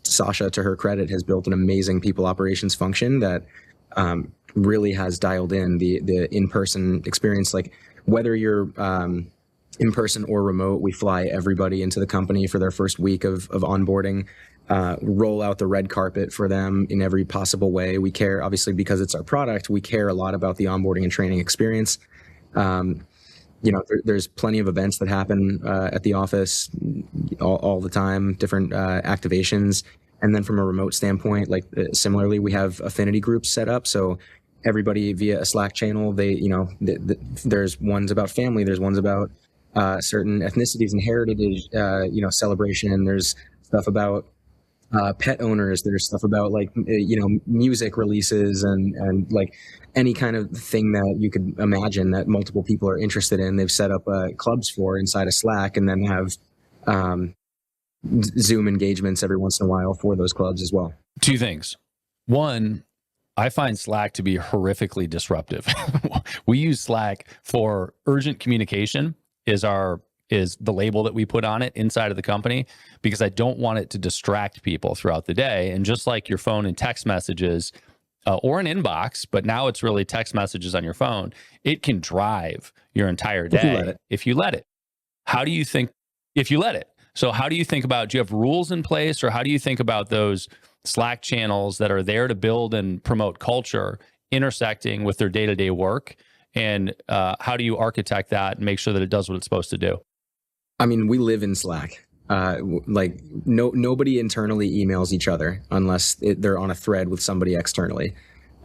Sasha, to her credit, has built an amazing people operations function that really has dialed in the in-person experience. Like whether you're in person or remote, we fly everybody into the company for their first week of onboarding, roll out the red carpet for them in every possible way. We care, obviously, because it's our product, we care a lot about the onboarding and training experience. There's plenty of events that happen at the office all the time, different activations. And then from a remote standpoint, like similarly, we have affinity groups set up. So everybody via a Slack channel, there's ones about family, there's ones about certain ethnicities and heritage, celebration. There's stuff about pet owners. There's stuff about like, music releases and like any kind of thing that you could imagine that multiple people are interested in. They've set up clubs for inside of Slack, and then have Zoom engagements every once in a while for those clubs as well. Two things. One, I find Slack to be horrifically disruptive. We use Slack for urgent communication is the label that we put on it inside of the company, because I don't want it to distract people throughout the day. And just like your phone and text messages or an inbox, but now it's really text messages on your phone, it can drive your entire day if you let it. How do you think if you let it? So how do you think about, do you have rules in place, or how do you think about those Slack channels that are there to build and promote culture intersecting with their day-to-day work? And how do you architect that and make sure that it does what it's supposed to do? I mean, we live in Slack. Nobody internally emails each other unless they're on a thread with somebody externally.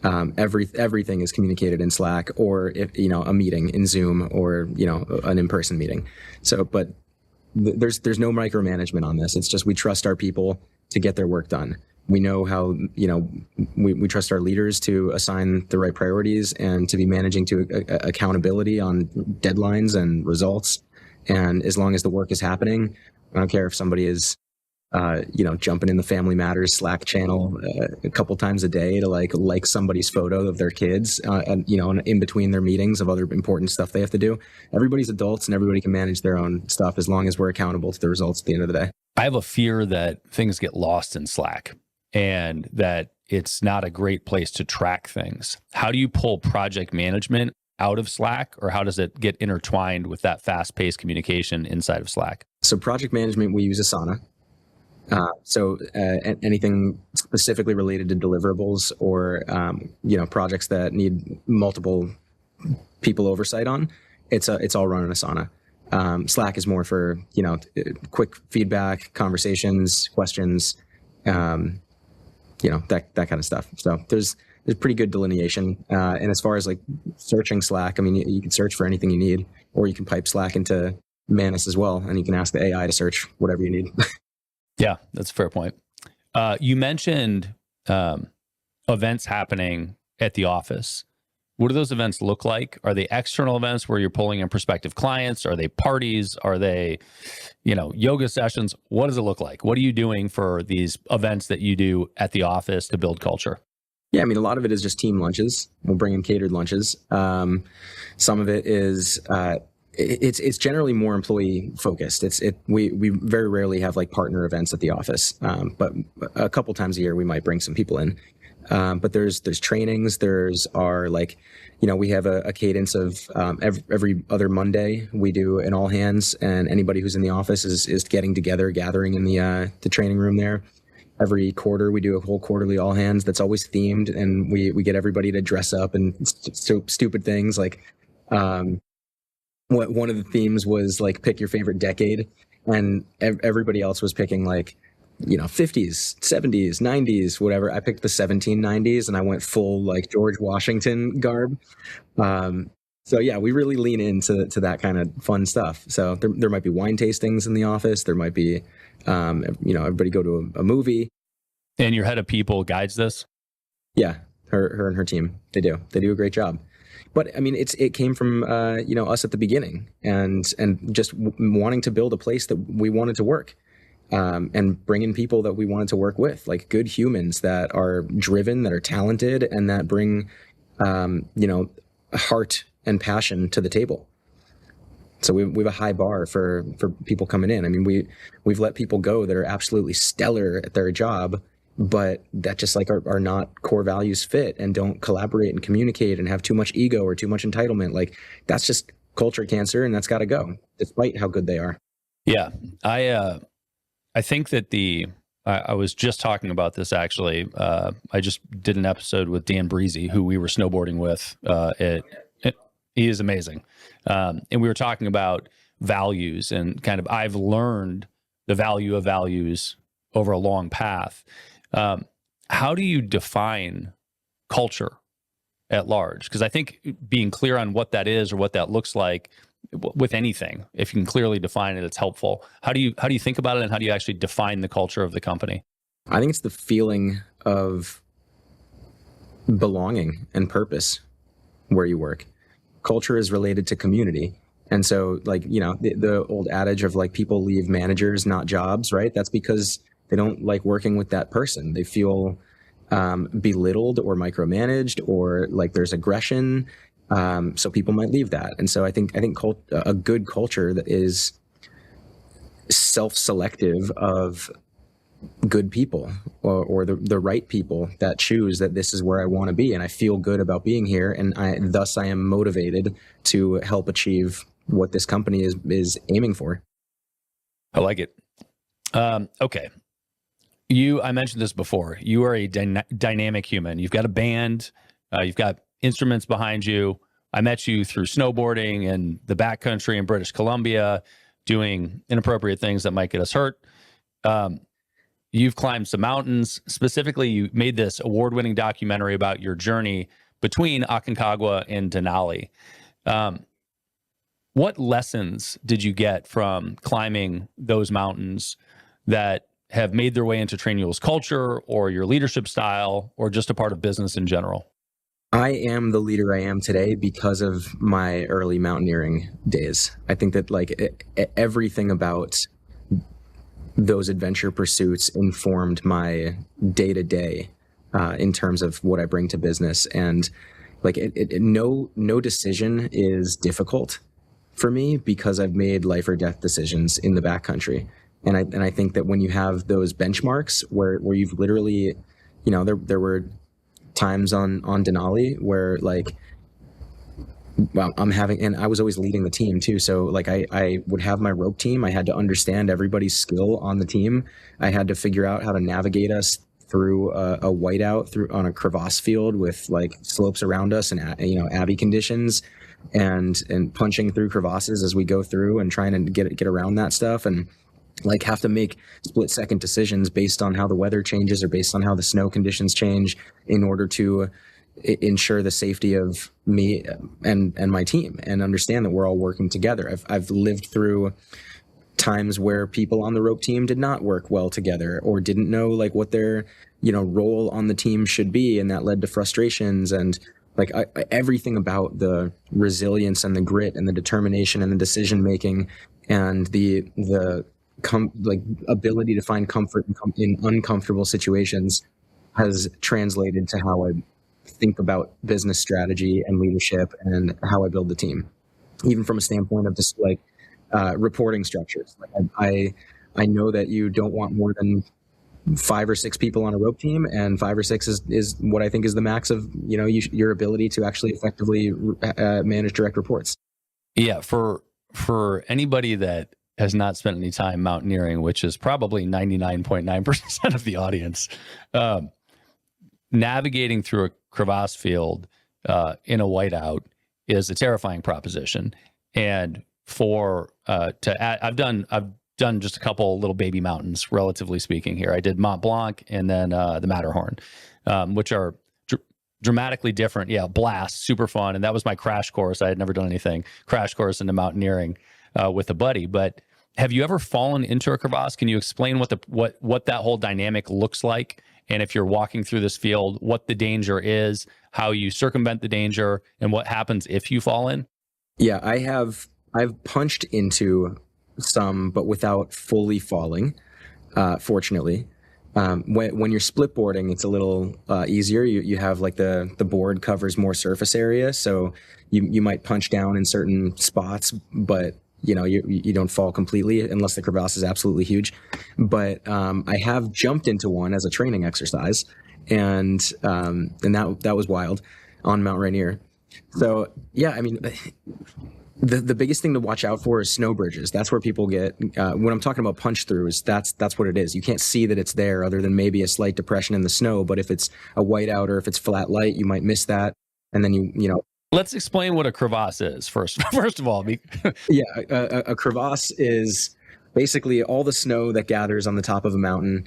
Everything is communicated in Slack, or if a meeting in Zoom, or an in-person meeting. So, but there's no micromanagement on this. It's just we trust our people to get their work done. We know how, we trust our leaders to assign the right priorities and to be managing to accountability on deadlines and results. And as long as the work is happening, I don't care if somebody is, jumping in the Family Matters Slack channel a couple times a day to like somebody's photo of their kids, and in between their meetings of other important stuff they have to do. Everybody's adults and everybody can manage their own stuff as long as we're accountable to the results at the end of the day. I have a fear that things get lost in Slack and that it's not a great place to track things. How do you pull project management out of Slack, or how does it get intertwined with that fast-paced communication inside of Slack? So project management, we use Asana. Anything specifically related to deliverables or, projects that need multiple people oversight on, it's all run in Asana. Slack is more for, quick feedback, conversations, questions. that kind of stuff. So there's pretty good delineation. And as far as like searching Slack, I mean, you can search for anything you need, or you can pipe Slack into Manus as well, and you can ask the AI to search whatever you need. Yeah, that's a fair point. You mentioned events happening at the office. What do those events look like? Are they external events where you're pulling in prospective clients? Are they parties? Are they, yoga sessions? What does it look like? What are you doing for these events that you do at the office to build culture? Yeah, I mean, a lot of it is just team lunches. We'll bring in catered lunches. Some of it is it's generally more employee focused. We very rarely have like partner events at the office, but a couple times a year we might bring some people in. But there's trainings. There's our we have a cadence of every other Monday we do an all hands, and anybody who's in the office is gathering in the training room there. Every quarter we do a whole quarterly all hands that's always themed, and we get everybody to dress up and stupid things like one of the themes was like pick your favorite decade, and everybody else was picking 50s, 70s, 90s, whatever. I picked the 1790s, and I went full like George Washington garb. So yeah, we really lean into that kind of fun stuff. So there might be wine tastings in the office. There might be, everybody go to a movie. And your head of people guides this? Yeah, her and her team. They do a great job. But I mean, it came from us at the beginning, and just wanting to build a place that we wanted to work, and bring in people that we wanted to work with, like good humans that are driven, that are talented, and that bring heart and passion to the table. So we have a high bar for people coming in. I mean, we've let people go that are absolutely stellar at their job, but that just are not core values fit and don't collaborate and communicate and have too much ego or too much entitlement. Like, that's just culture cancer, and that's got to go, despite how good they are. Yeah, I think that I was just talking about this actually. I just did an episode with Dan Breezy, who we were snowboarding with. He is amazing. And we were talking about values, and kind of I've learned the value of values over a long path. How do you define culture at large? Because I think being clear on what that is or what that looks like with anything, if you can clearly define it, it's helpful. How do you think about it, and how do you actually define the culture of the company? I think it's the feeling of belonging and purpose where you work. Culture is related to community. And so the old adage of people leave managers, not jobs, right? That's because they don't like working with that person. They feel belittled or micromanaged, or there's aggression. So people might leave that. And so I think a good culture that is self-selective of good people, or the right people that choose that this is where I want to be, and I feel good about being here, and thus I am motivated to help achieve what this company is aiming for. I like it. Okay. I mentioned this before. You are a dynamic human. You've got a band. You've got instruments behind you. I met you through snowboarding in the backcountry in British Columbia, doing inappropriate things that might get us hurt. You've climbed some mountains. Specifically, you made this award-winning documentary about your journey between Aconcagua and Denali. What lessons did you get from climbing those mountains that have made their way into Trainual's culture, or your leadership style, or just a part of business in general? I am the leader I am today because of my early mountaineering days. I think that everything about those adventure pursuits informed my day-to-day in terms of what I bring to business. And no decision is difficult for me because I've made life or death decisions in the backcountry. And I think that when you have those benchmarks where you've literally, there were times on Denali where and I was always leading the team too. So I would have my rope team. I had to understand everybody's skill on the team. I had to figure out how to navigate us through a whiteout on a crevasse field with slopes around us and abbey conditions, and punching through crevasses as we go through and trying to get around that stuff. And like have to make split-second decisions based on how the weather changes or based on how the snow conditions change in order to ensure the safety of me and my team, and understand that we're all working together. I've lived through times where people on the rope team did not work well together or didn't know like what their role on the team should be, and that led to frustrations. And like everything about the resilience and the grit and the determination and the decision making and the ability to find comfort in uncomfortable situations has translated to how I think about business strategy and leadership and how I build the team, even from a standpoint of just like reporting structures. Like I know that you don't want more than 5 or 6 people on a rope team, and 5 or 6 is what I think is the max of your ability to actually effectively manage direct reports. Yeah, for anybody that has not spent any time mountaineering, which is probably 99.9% of the audience, navigating through a crevasse field in a whiteout is a terrifying proposition. And I've done just a couple little baby mountains, relatively speaking. Here, I did Mont Blanc and then the Matterhorn, which are dramatically different. Yeah, blast, super fun, and that was my crash course. I had never done anything crash course into mountaineering with a buddy. But have you ever fallen into a crevasse? Can you explain what that whole dynamic looks like? And if you're walking through this field, what the danger is, how you circumvent the danger, and what happens if you fall in? Yeah, I've punched into some, but without fully falling, fortunately. When you're split boarding, it's a little easier. You have like the board covers more surface area, so you might punch down in certain spots, but you don't fall completely unless the crevasse is absolutely huge. But I have jumped into one as a training exercise, and that was wild on Mount Rainier. So yeah, I mean, the biggest thing to watch out for is snow bridges. That's where people get when I'm talking about punch throughs. That's what it is. You can't see that it's there other than maybe a slight depression in the snow. But if it's a whiteout or if it's flat light, you might miss that, and then you know. Let's explain what a crevasse is first. First of all, yeah, a crevasse is basically all the snow that gathers on the top of a mountain,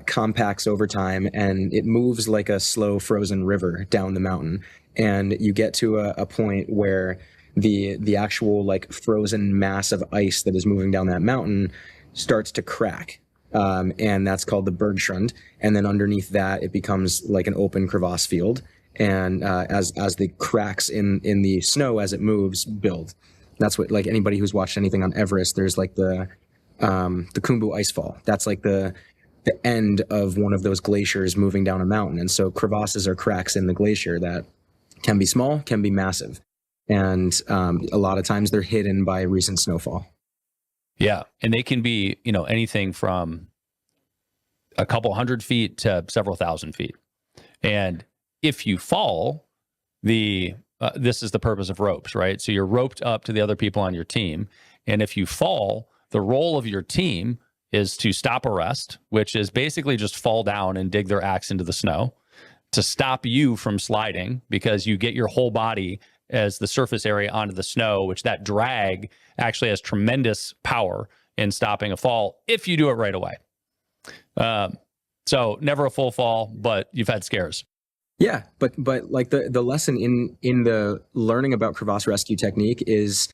compacts over time, and it moves like a slow frozen river down the mountain. And you get to a point where the actual like frozen mass of ice that is moving down that mountain starts to crack. And that's called the Bergschrund. And then underneath that, it becomes like an open crevasse field. And as the cracks in the snow as it moves build. That's what, like, anybody who's watched anything on Everest, there's like the Khumbu icefall. That's like the end of one of those glaciers moving down a mountain. And so crevasses are cracks in the glacier that can be small, can be massive. And a lot of times they're hidden by recent snowfall. Yeah. And they can be, anything from a couple 100 feet to several thousand feet. And if you fall, this is the purpose of ropes, right? So you're roped up to the other people on your team. And if you fall, the role of your team is to stop arrest, which is basically just fall down and dig their axe into the snow, to stop you from sliding, because you get your whole body as the surface area onto the snow, which that drag actually has tremendous power in stopping a fall if you do it right away. So never a full fall, but you've had scares. Yeah, but like the lesson in the learning about crevasse rescue technique is,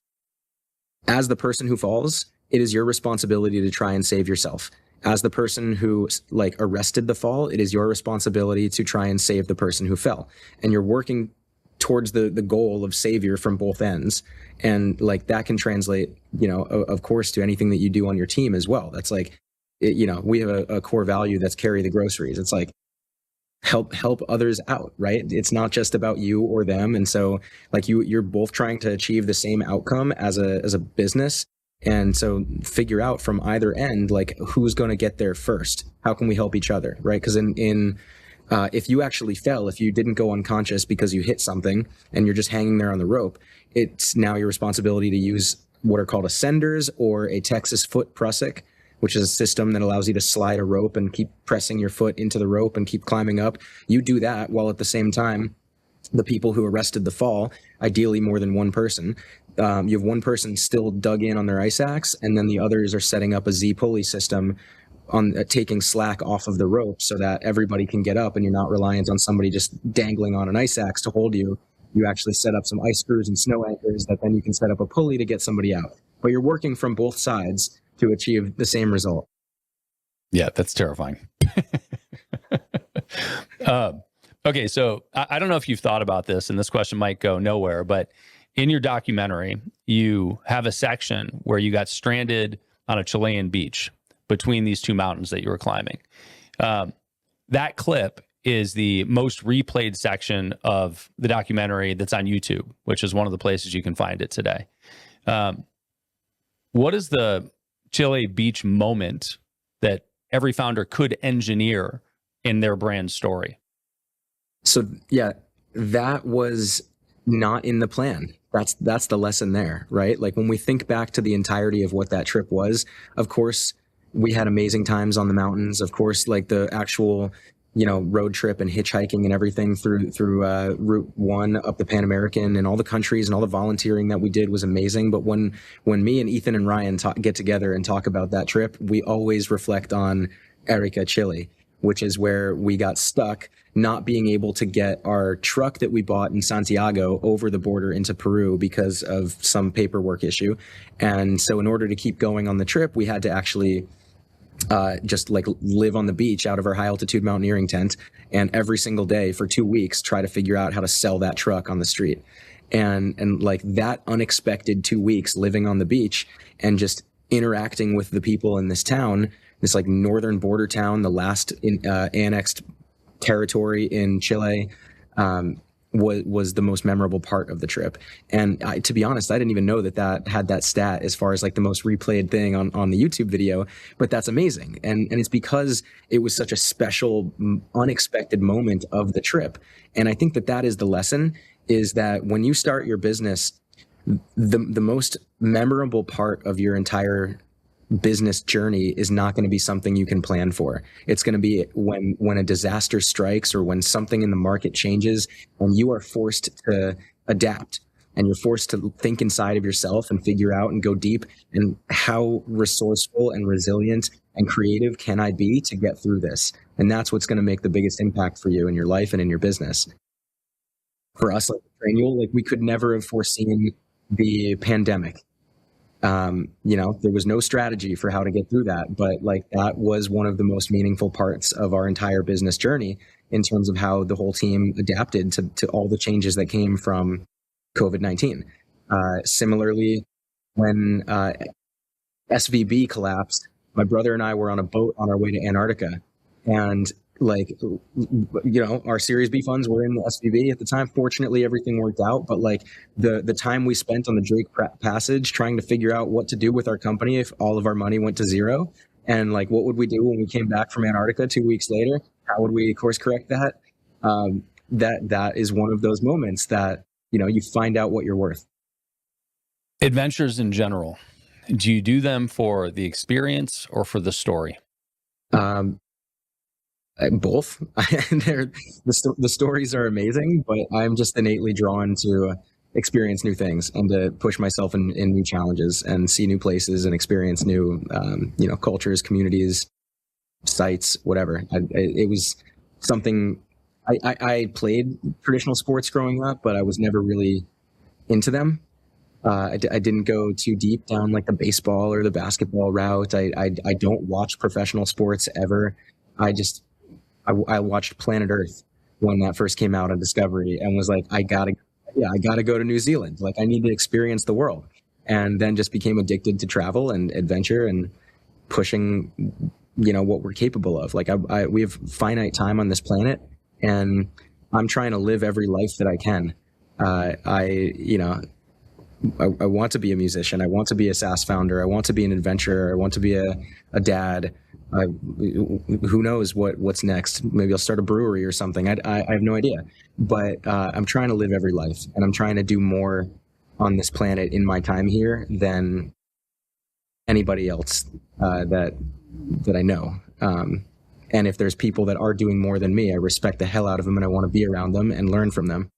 as the person who falls, it is your responsibility to try and save yourself. As the person who like arrested the fall, it is your responsibility to try and save the person who fell. And you're working towards the goal of savior from both ends. And like that can translate, of course, to anything that you do on your team as well. That's like, we have a core value that's carry the groceries. It's like, help others out, right? It's not just about you or them. And so like you're both trying to achieve the same outcome as a business. And so figure out from either end, like, who's going to get there first? How can we help each other, right? Because if you actually fell, if you didn't go unconscious because you hit something and you're just hanging there on the rope, it's now your responsibility to use what are called ascenders or a Texas foot prusik, which is a system that allows you to slide a rope and keep pressing your foot into the rope and keep climbing up. You do that while at the same time, the people who arrested the fall, ideally more than one person, you have one person still dug in on their ice axe, and then the others are setting up a Z pulley system on taking slack off of the rope so that everybody can get up and you're not reliant on somebody just dangling on an ice axe to hold you. You actually set up some ice screws and snow anchors that then you can set up a pulley to get somebody out. But you're working from both sides to achieve the same result. Yeah, that's terrifying. Okay, so I don't know if you've thought about this, and this question might go nowhere, but in your documentary, you have a section where you got stranded on a Chilean beach between these two mountains that you were climbing. That clip is the most replayed section of the documentary that's on YouTube, which is one of the places you can find it today. What is the Chile beach moment that every founder could engineer in their brand story? So yeah, that was not in the plan. That's the lesson there, right? Like when we think back to the entirety of what that trip was, of course, we had amazing times on the mountains. Of course, like the actual, road trip and hitchhiking and everything through Route 1 up the Pan American and all the countries and all the volunteering that we did was amazing. But when me and Ethan and Ryan get together and talk about that trip, we always reflect on Arica, Chile, which is where we got stuck not being able to get our truck that we bought in Santiago over the border into Peru because of some paperwork issue. And so in order to keep going on the trip, we had to actually just like live on the beach out of our high altitude mountaineering tent, and every single day for 2 weeks try to figure out how to sell that truck on the street. And like that unexpected 2 weeks living on the beach and just interacting with the people in this town, this like northern border town, the last annexed territory in Chile, was the most memorable part of the trip. And to be honest, I didn't even know that had that stat as far as like the most replayed thing on the YouTube video, but that's amazing. And it's because it was such a special, unexpected moment of the trip. And I think that is the lesson, is that when you start your business, the most memorable part of your entire business journey is not going to be something you can plan for. It's going to be when a disaster strikes or when something in the market changes and you are forced to adapt and you're forced to think inside of yourself and figure out and go deep and how resourceful and resilient and creative can I be to get through this? And that's what's going to make the biggest impact for you in your life and in your business. For us, like Trainual, like we could never have foreseen the pandemic. There was no strategy for how to get through that, but like that was one of the most meaningful parts of our entire business journey in terms of how the whole team adapted to all the changes that came from COVID-19. Similarly, when SVB collapsed, my brother and I were on a boat on our way to Antarctica, and our Series B funds were in the SVB at the time. Fortunately, everything worked out. But like the time we spent on the Drake Passage trying to figure out what to do with our company if all of our money went to zero, and like what would we do when we came back from Antarctica 2 weeks later? How would we course correct that? That is one of those moments that you find out what you're worth. Adventures in general, do you do them for the experience or for the story? Both. The stories are amazing, but I'm just innately drawn to experience new things and to push myself in new challenges and see new places and experience new, cultures, communities, sites, whatever. It was something I played traditional sports growing up, but I was never really into them. I didn't go too deep down like the baseball or the basketball route. I don't watch professional sports ever. I watched Planet Earth when that first came out on Discovery and was like, I gotta go to New Zealand. Like I need to experience the world. And then just became addicted to travel and adventure and pushing, what we're capable of. Like we have finite time on this planet and I'm trying to live every life that I can. I want to be a musician. I want to be a SaaS founder. I want to be an adventurer. I want to be a dad. Who knows what's next? Maybe I'll start a brewery or something. I have no idea, but I'm trying to live every life, and I'm trying to do more on this planet in my time here than anybody else that I know. And if there's people that are doing more than me, I respect the hell out of them, and I want to be around them and learn from them.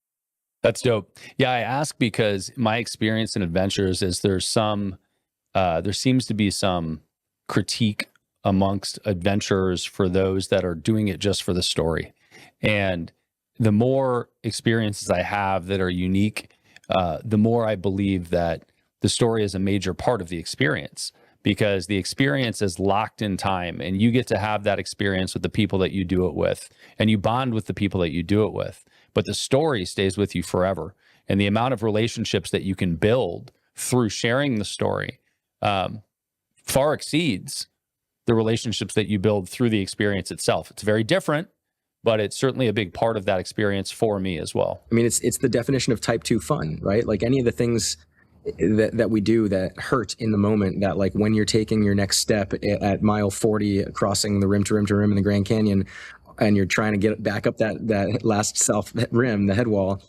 That's dope. Yeah, I ask because my experience in Adventures is there seems to be some critique amongst adventurers for those that are doing it just for the story. And the more experiences I have that are unique, the more I believe that the story is a major part of the experience, because the experience is locked in time and you get to have that experience with the people that you do it with, and you bond with the people that you do it with. But the story stays with you forever. And the amount of relationships that you can build through sharing the story far exceeds the relationships that you build through the experience itself. It's very different, but it's certainly a big part of that experience for me as well. I mean, it's the definition of type 2 fun, right? Like any of the things that we do that hurt in the moment, that like when you're taking your next step at mile 40, crossing the rim to rim to rim in the Grand Canyon, and you're trying to get back up that last self rim, the head wall,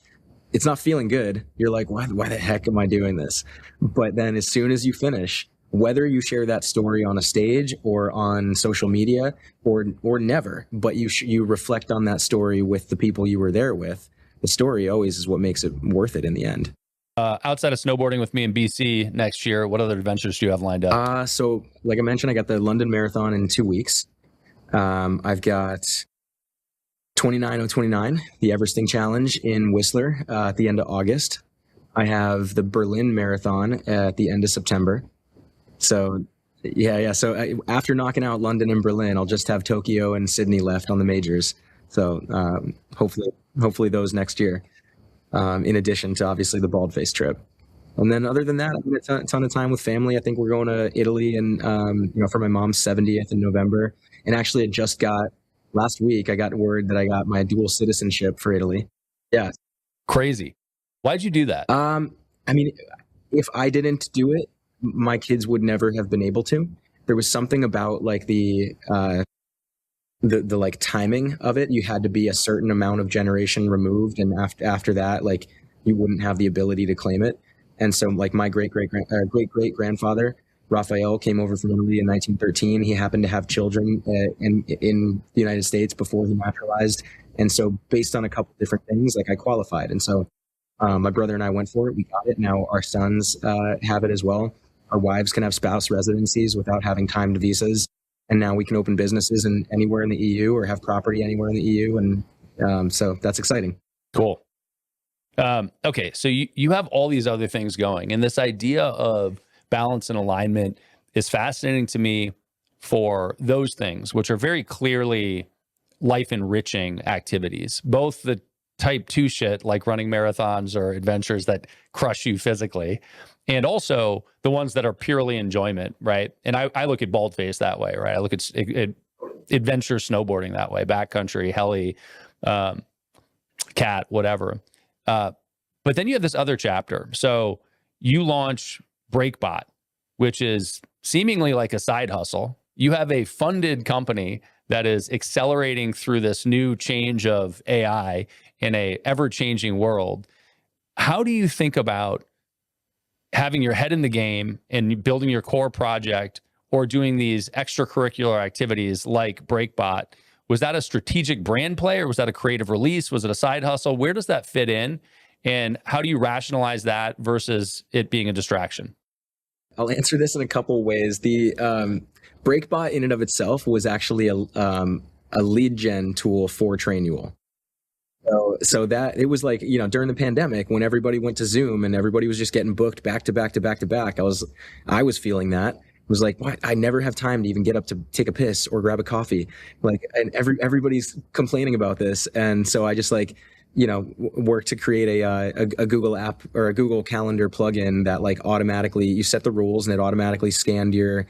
it's not feeling good. You're like, why the heck am I doing this? But then as soon as you finish, whether you share that story on a stage or on social media or never, but you reflect on that story with the people you were there with, the story always is what makes it worth it in the end. Outside of snowboarding with me in BC next year, what other adventures do you have lined up? So like I mentioned, I got the London Marathon in 2 weeks. I've got 29.029, the Everesting Challenge in Whistler at the end of August. I have the Berlin Marathon at the end of September. So yeah. So after knocking out London and Berlin, I'll just have Tokyo and Sydney left on the majors. So hopefully those next year. In addition to obviously the bald-faced trip. And then other than that, I had a ton of time with family. I think we're going to Italy and for my mom's 70th in November. And actually last week, I got word that I got my dual citizenship for Italy. Yeah. Crazy. Why'd you do that? I mean, if I didn't do it, my kids would never have been able to. There was something about like the like timing of it. You had to be a certain amount of generation removed, and after that, like you wouldn't have the ability to claim it. And so like my great grandfather Raphael came over from Italy in 1913. He happened to have children in the United States before he naturalized, and so based on a couple different things, like I qualified. And so my brother and I went for it. We got it. Now our sons have it as well. Our wives can have spouse residencies without having timed visas. And now we can open businesses anywhere in the EU or have property anywhere in the EU. And so that's exciting. Cool. Okay. So you have all these other things going, and this idea of balance and alignment is fascinating to me for those things, which are very clearly life enriching activities, both the type 2 shit like running marathons or adventures that crush you physically, and also the ones that are purely enjoyment, right? And I look at bald-face that way, right? I look at adventure snowboarding that way, backcountry, heli, cat, whatever. But then you have this other chapter. So you launch BreakBot, which is seemingly like a side hustle. You have a funded company that is accelerating through this new change of AI in a ever-changing world. How do you think about having your head in the game and building your core project or doing these extracurricular activities like BreakBot? Was that a strategic brand play, or was that a creative release? Was it a side hustle? Where does that fit in? And how do you rationalize that versus it being a distraction? I'll answer this in a couple ways. The BreakBot in and of itself was actually a lead gen tool for Trainual. So that it was like, during the pandemic when everybody went to Zoom and everybody was just getting booked back to back to back to back, I was feeling that. It was like, what? I never have time to even get up to take a piss or grab a coffee. And everybody's complaining about this. And so I just work to create a Google app or a Google Calendar plugin that automatically, you set the rules and it automatically scanned your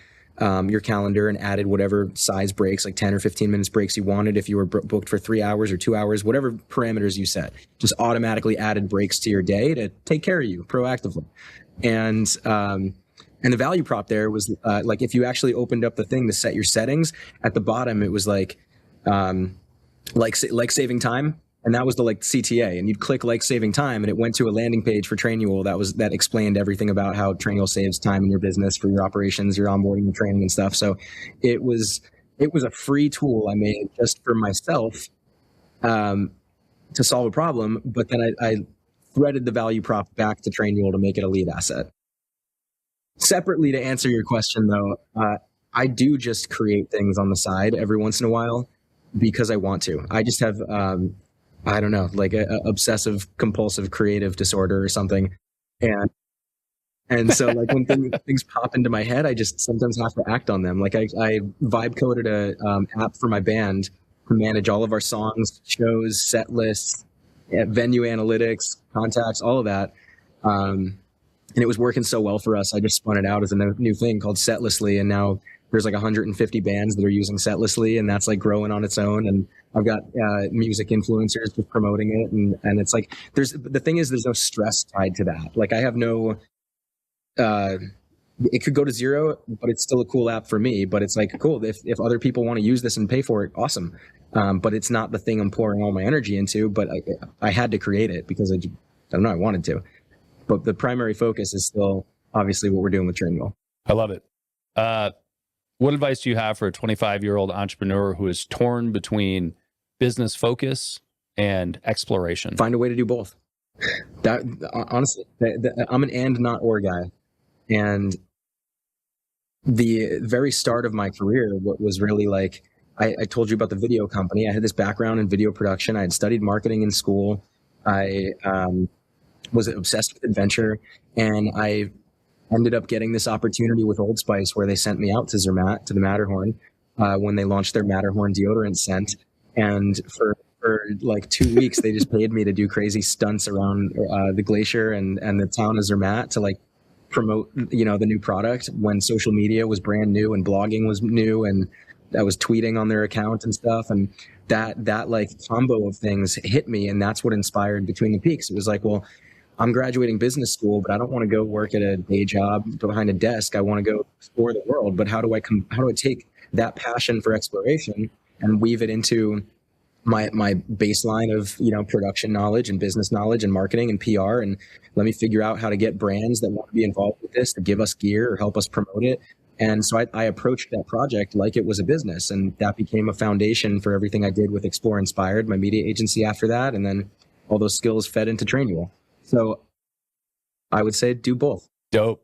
calendar and added whatever size breaks, like 10 or 15 minutes breaks you wanted. If you were booked for 3 hours or 2 hours, whatever parameters you set, just automatically added breaks to your day to take care of you proactively. And the value prop there was if you actually opened up the thing to set your settings, at the bottom it was like saving time. And that was the CTA, and you'd click saving time, and it went to a landing page for Trainual that explained everything about how Trainual saves time in your business for your operations, your onboarding, your training, and stuff. So it was a free tool I made just for myself to solve a problem. But then I threaded the value prop back to Trainual to make it a lead asset. Separately, to answer your question though, I do just create things on the side every once in a while because I want to. I just have, I don't know, like a obsessive compulsive creative disorder or something. And so like when things pop into my head, I just sometimes have to act on them. Like I vibe coded a app for my band to manage all of our songs, shows, set lists, venue analytics, contacts, all of that. And it was working so well for us. I just spun it out as a new thing called Setlistly. And now there's like 150 bands that are using Setlistly, and that's like growing on its own. And I've got music influencers just promoting it. And it's like, the thing is, there's no stress tied to that. Like I have no, it could go to zero, but it's still a cool app for me. But it's like, cool, if other people want to use this and pay for it, awesome. But it's not the thing I'm pouring all my energy into, but I had to create it because I don't know, I wanted to. But the primary focus is still obviously what we're doing with Trainual. I love it. What advice do you have for a 25-year-old entrepreneur who is torn between business focus and exploration? Find a way to do both. That honestly, I'm an and not or guy. And the very start of my career, what was really like, I told you about the video company. I had this background in video production. I had studied marketing in school. I was obsessed with adventure, and I ended up getting this opportunity with Old Spice where they sent me out to Zermatt, to the Matterhorn, when they launched their Matterhorn deodorant scent. And for like 2 weeks, they just paid me to do crazy stunts around the glacier and the town of Zermatt to like promote, the new product when social media was brand new and blogging was new, and I was tweeting on their account and stuff. And that like combo of things hit me, and that's what inspired Between the Peaks. It was like, well, I'm graduating business school, but I don't want to go work at a day job behind a desk. I want to go explore the world. But how do I take that passion for exploration and weave it into my baseline of, production knowledge and business knowledge and marketing and PR, and let me figure out how to get brands that want to be involved with this to give us gear or help us promote it. And so I approached that project like it was a business, and that became a foundation for everything I did with Explore Inspired, my media agency after that. And then all those skills fed into Trainual. So I would say do both. Dope.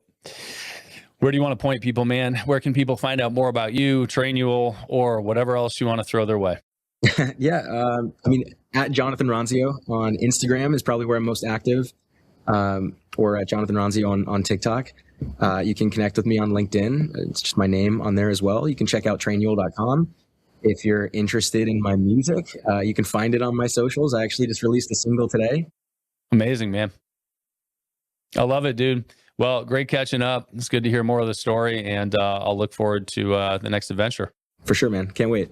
Where do you want to point people, man? Where can people find out more about you, Trainual, or whatever else you want to throw their way? Yeah. At Jonathan Ronzio on Instagram is probably where I'm most active, or at Jonathan Ronzio on TikTok. You can connect with me on LinkedIn. It's just my name on there as well. You can check out trainual.com. If you're interested in my music, you can find it on my socials. I actually just released a single today. Amazing, man. I love it, dude. Well, great catching up. It's good to hear more of the story, and I'll look forward to the next adventure. For sure, man. Can't wait.